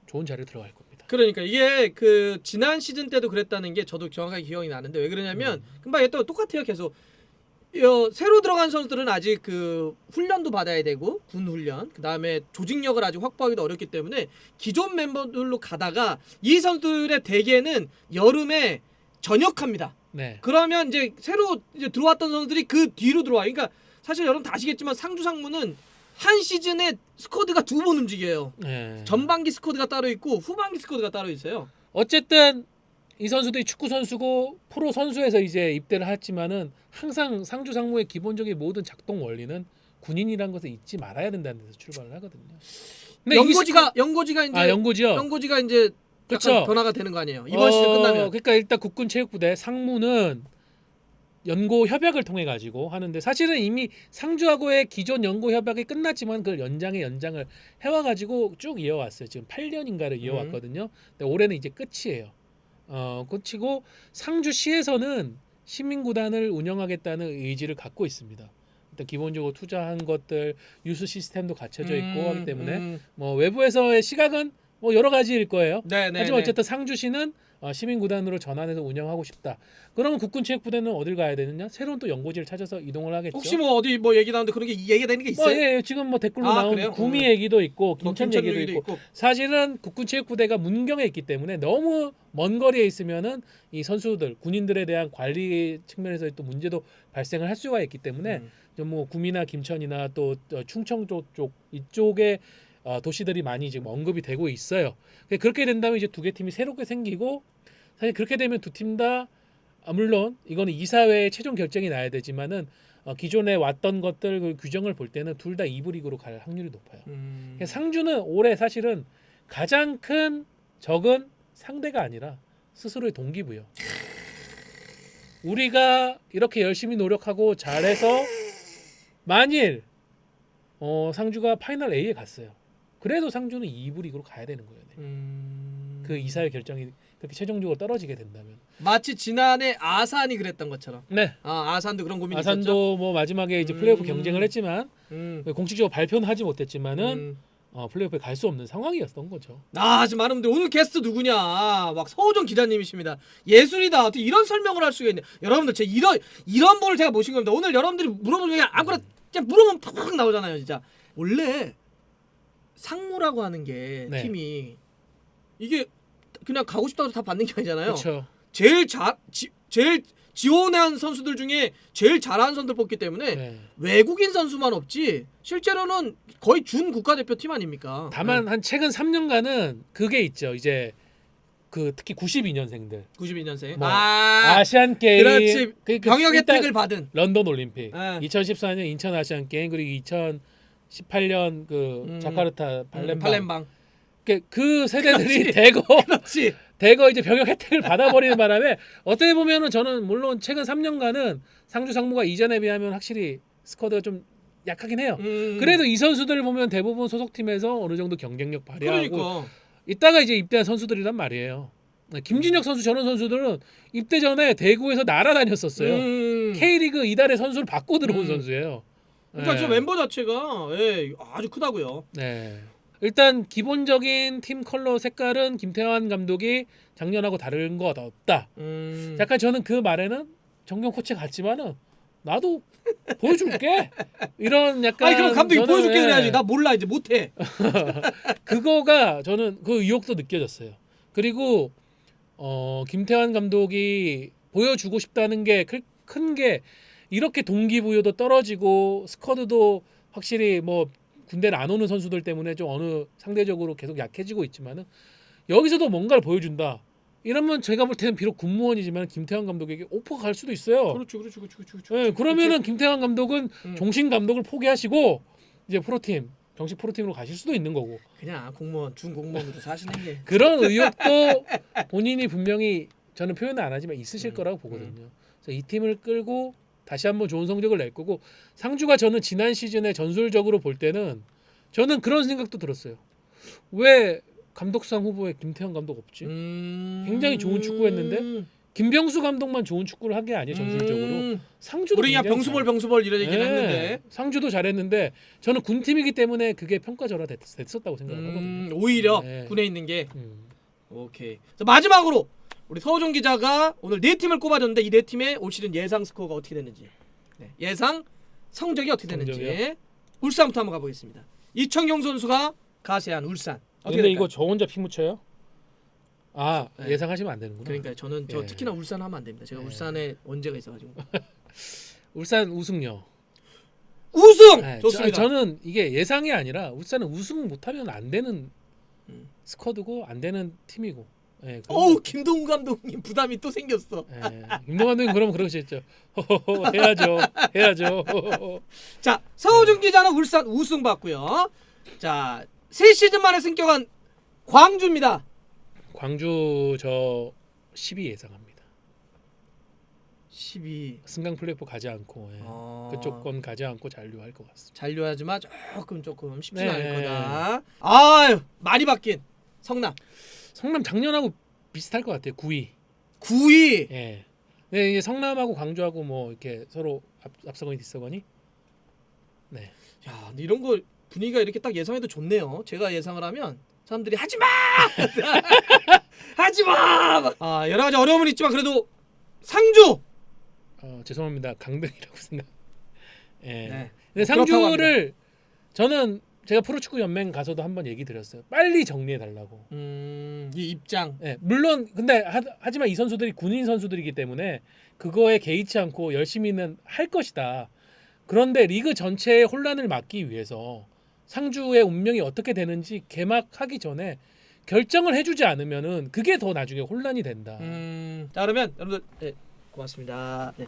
좋은 자리에 들어갈 겁니다. 그러니까 이게 그 지난 시즌 때도 그랬다는 게 저도 정확하게 기억이 나는데 왜 그러냐면 금방 또 똑같아요. 계속 새로 들어간 선수들은 아직 그 훈련도 받아야 되고 군 훈련 그다음에 조직력을 아직 확보하기도 어렵기 때문에 기존 멤버들로 가다가 이 선수들의 대개는 여름에 전역합니다. 그러면 이제 새로 이제 들어왔던 선수들이 그 뒤로 들어와요. 그러니까 사실 여러분 다 아시겠지만 상주 상무는 한 시즌에 스쿼드가 2번 움직여요. 전반기 스쿼드가 따로 있고 후반기 스쿼드가 따로 있어요. 어쨌든 이 선수들이 축구 선수고 프로 선수에서 이제 입대를 했지만은 항상 상주 상무의 기본적인 모든 작동 원리는 군인이라는 것을 잊지 말아야 된다는 데서 출발을 하거든요. 근데 연고지가 이제 연고지요. 연고지가 이제 그렇죠. 변화가 되는 거 아니에요. 이번 시즌 끝나면. 그러니까 일단 국군체육부대 상무는 연고 협약을 통해 가지고 하는데 사실은 이미 상주하고의 기존 연고 협약이 끝났지만 그걸 연장을 해와 가지고 쭉 이어왔어요. 지금 8년인가를 이어왔거든요. 근데 올해는 이제 끝이에요. 끝이고 상주시에서는 시민구단을 운영하겠다는 의지를 갖고 있습니다. 일단 기본적으로 투자한 것들 유수 시스템도 갖춰져 있고 하기 때문에 뭐 외부에서의 시각은 뭐 여러 가지일 거예요. 하지만 어쨌든 상주시는 시민구단으로 전환해서 운영하고 싶다. 그러면 국군체육부대는 어딜 가야 되느냐? 새로운 또 연고지를 찾아서 이동을 하겠죠. 혹시 뭐 어디 뭐 얘기 나오는데 그런 게 얘기가 되는 게 있어요? 지금 뭐 댓글로 나온 그래요? 구미 얘기도 있고 김천 김천 얘기도 있고 사실은 국군체육부대가 문경에 있기 때문에 너무 먼 거리에 있으면은 이 선수들 군인들에 대한 관리 측면에서 또 문제도 발생을 할 수가 있기 때문에 좀 뭐 구미나 김천이나 또 충청 쪽 이쪽에 도시들이 많이 지금 언급이 되고 있어요. 그렇게 된다면 이제 두 개 팀이 새롭게 생기고 사실 그렇게 되면 두 팀 다 물론 이거는 이사회의 최종 결정이 나야 되지만은 기존에 왔던 것들 그 규정을 볼 때는 둘 다 2부 리그로 갈 확률이 높아요. 상주는 올해 사실은 가장 큰 적은 상대가 아니라 스스로의 동기부여. 우리가 이렇게 열심히 노력하고 잘해서 만일 상주가 파이널 A에 갔어요. 그래도 상주는 2부 리그로 가야 되는 거예요. 그 이사의 결정이 그렇게 최종적으로 떨어지게 된다면. 마치 지난해 아산이 그랬던 것처럼. 네. 아산도 그런 고민이 아산도 있었죠. 뭐 마지막에 이제 플레이오프 경쟁을 했지만 공식적으로 발표는 하지 못했지만은 플레이오프에 갈 수 없는 상황이었던 거죠. 지금 많은 분들 오늘 게스트 누구냐 막 서우정 기자님이십니다. 예술이다. 어떻게 이런 설명을 할 수가 있냐. 여러분들 제 이런 분을 제가 모신 겁니다. 오늘 여러분들이 물어보면 그냥 아무거나 그냥 물어보면 팍팍 나오잖아요. 진짜 원래 상무라고 하는 게 네. 팀이 이게 그냥 가고 싶다고 다 받는 게 아니잖아요. 그렇죠. 제일 지원한 선수들 중에 제일 잘하는 선수들 뽑기 때문에 네. 외국인 선수만 없지 실제로는 거의 준 국가대표팀 아닙니까? 다만 한 최근 3년간은 그게 있죠. 이제 그 특히 92년생들 92년생. 뭐 아시안 게임 그렇지. 병역 일단 혜택을 받은. 런던 올림픽, 네. 2014년 인천 아시안 게임 그리고 2018년 그 자카르타 팔렘방. 그 세대들이 그렇지. 대거 이제 병역 혜택을 받아버리는 바람에 어떻게 보면은 저는 물론 최근 3년간은 상주 상무가 이전에 비하면 확실히 스쿼드가 좀 약하긴 해요. 그래도 이 선수들을 보면 대부분 소속팀에서 어느 정도 경쟁력 발휘하고 그러니까. 이따가 이제 입대한 선수들이란 말이에요. 김진혁 선수 저런 선수들은 입대 전에 대구에서 날아다녔었어요. K리그 이달의 선수를 바꿔 들어온 선수예요. 그러니까 네. 저 멤버 자체가 아주 크다고요. 네. 일단 기본적인 팀 컬러 색깔은 김태환 감독이 작년하고 다른 것 없다. 약간 저는 그 말에는 정경 코치 같지만은 나도 보여줄게. 이런 약간. 그럼 감독이 저는, 보여줄게 그래야지. 나 몰라 이제 못해. 그거가 저는 그 의욕도 느껴졌어요. 그리고 김태환 감독이 보여주고 싶다는 게 큰 게 이렇게 동기부여도 떨어지고 스쿼드도 확실히 뭐 군대를 안 오는 선수들 때문에 좀 어느 상대적으로 계속 약해지고 있지만은 여기서도 뭔가를 보여준다. 이러면 제가 볼 때는 비록 군무원이지만 김태환 감독에게 오퍼가 갈 수도 있어요. 그렇죠. 네, 그러면은 김태환 감독은 종신 감독을 포기하시고 이제 프로팀 정식 프로팀으로 가실 수도 있는 거고. 그냥 공무원 준 공무원으로 사시는 게. 그런 의욕도 본인이 분명히 저는 표현은 안 하지만 있으실 거라고 보거든요. 그래서 이 팀을 끌고 다시 한번 좋은 성적을 낼 거고 상주가 저는 지난 시즌에 전술적으로 볼 때는 저는 그런 생각도 들었어요. 왜 감독상 후보에 김태형 감독 없지? 굉장히 좋은 축구했는데 김병수 감독만 좋은 축구를 한 게 아니에요. 전술적으로. 상주도 우리 그냥 병수벌 이런 얘기는 했는데 상주도 잘했는데 저는 군팀이기 때문에 그게 평가절하 됐었다고 생각을 하거든요. 오히려 군에 있는 게 오케이. 자, 마지막으로 우리 서우정 기자가 오늘 4팀을 꼽아줬는데 이 4팀의 올 시즌 예상 스코어가 어떻게 되는지 예상 성적이 어떻게 되는지 울산부터 한번 가보겠습니다. 이청용 선수가 가세한 울산 어떻게 근데 될까요? 이거 저 혼자 피 묻혀요? 예상하시면 안 되는구나. 그러니까 저는 특히나 울산 하면 안 됩니다. 제가 울산에 원죄가 있어가지고. 울산 우승요. 우승! 좋습니다. 저는 이게 예상이 아니라 울산은 우승 못하면 안 되는 스쿼드고 안 되는 팀이고. 김동훈 감독님 부담이 또 생겼어. 김동훈 감독님 그러면 그러시겠죠. 해야죠. 자, 서우정 기자는 울산 우승 받고요. 자, 3시즌 만에 승격한 광주입니다. 광주 저 12 예상합니다. 12. 승강 플레이오프 가지 않고 그쪽 건 가지 않고 잔류할 것 같습니다. 잔류하지만 조금 쉽지는 않을 거다. 아유, 많이 바뀐 성남 작년하고 비슷할 것 같아요. 9위. 예. 네, 이제 성남하고 광주하고 뭐 이렇게 서로 앞서거니 뒤서거니. 네. 야, 근데 이런 거 분위기가 이렇게 딱 예상해도 좋네요. 제가 예상을 하면 사람들이 하지 마! 하지 마! 여러 가지 어려움은 있지만 그래도 상주. 죄송합니다. 강등이라고 생각. 네. 근데 상주를 저는 제가 프로축구 연맹 가서도 한번 얘기 드렸어요. 빨리 정리해 달라고. 이 입장. 물론 근데 하지만 이 선수들이 군인 선수들이기 때문에 그거에 개의치 않고 열심히는 할 것이다. 그런데 리그 전체의 혼란을 막기 위해서 상주의 운명이 어떻게 되는지 개막하기 전에 결정을 해주지 않으면은 그게 더 나중에 혼란이 된다. 자, 그러면 여러분들 고맙습니다. 네.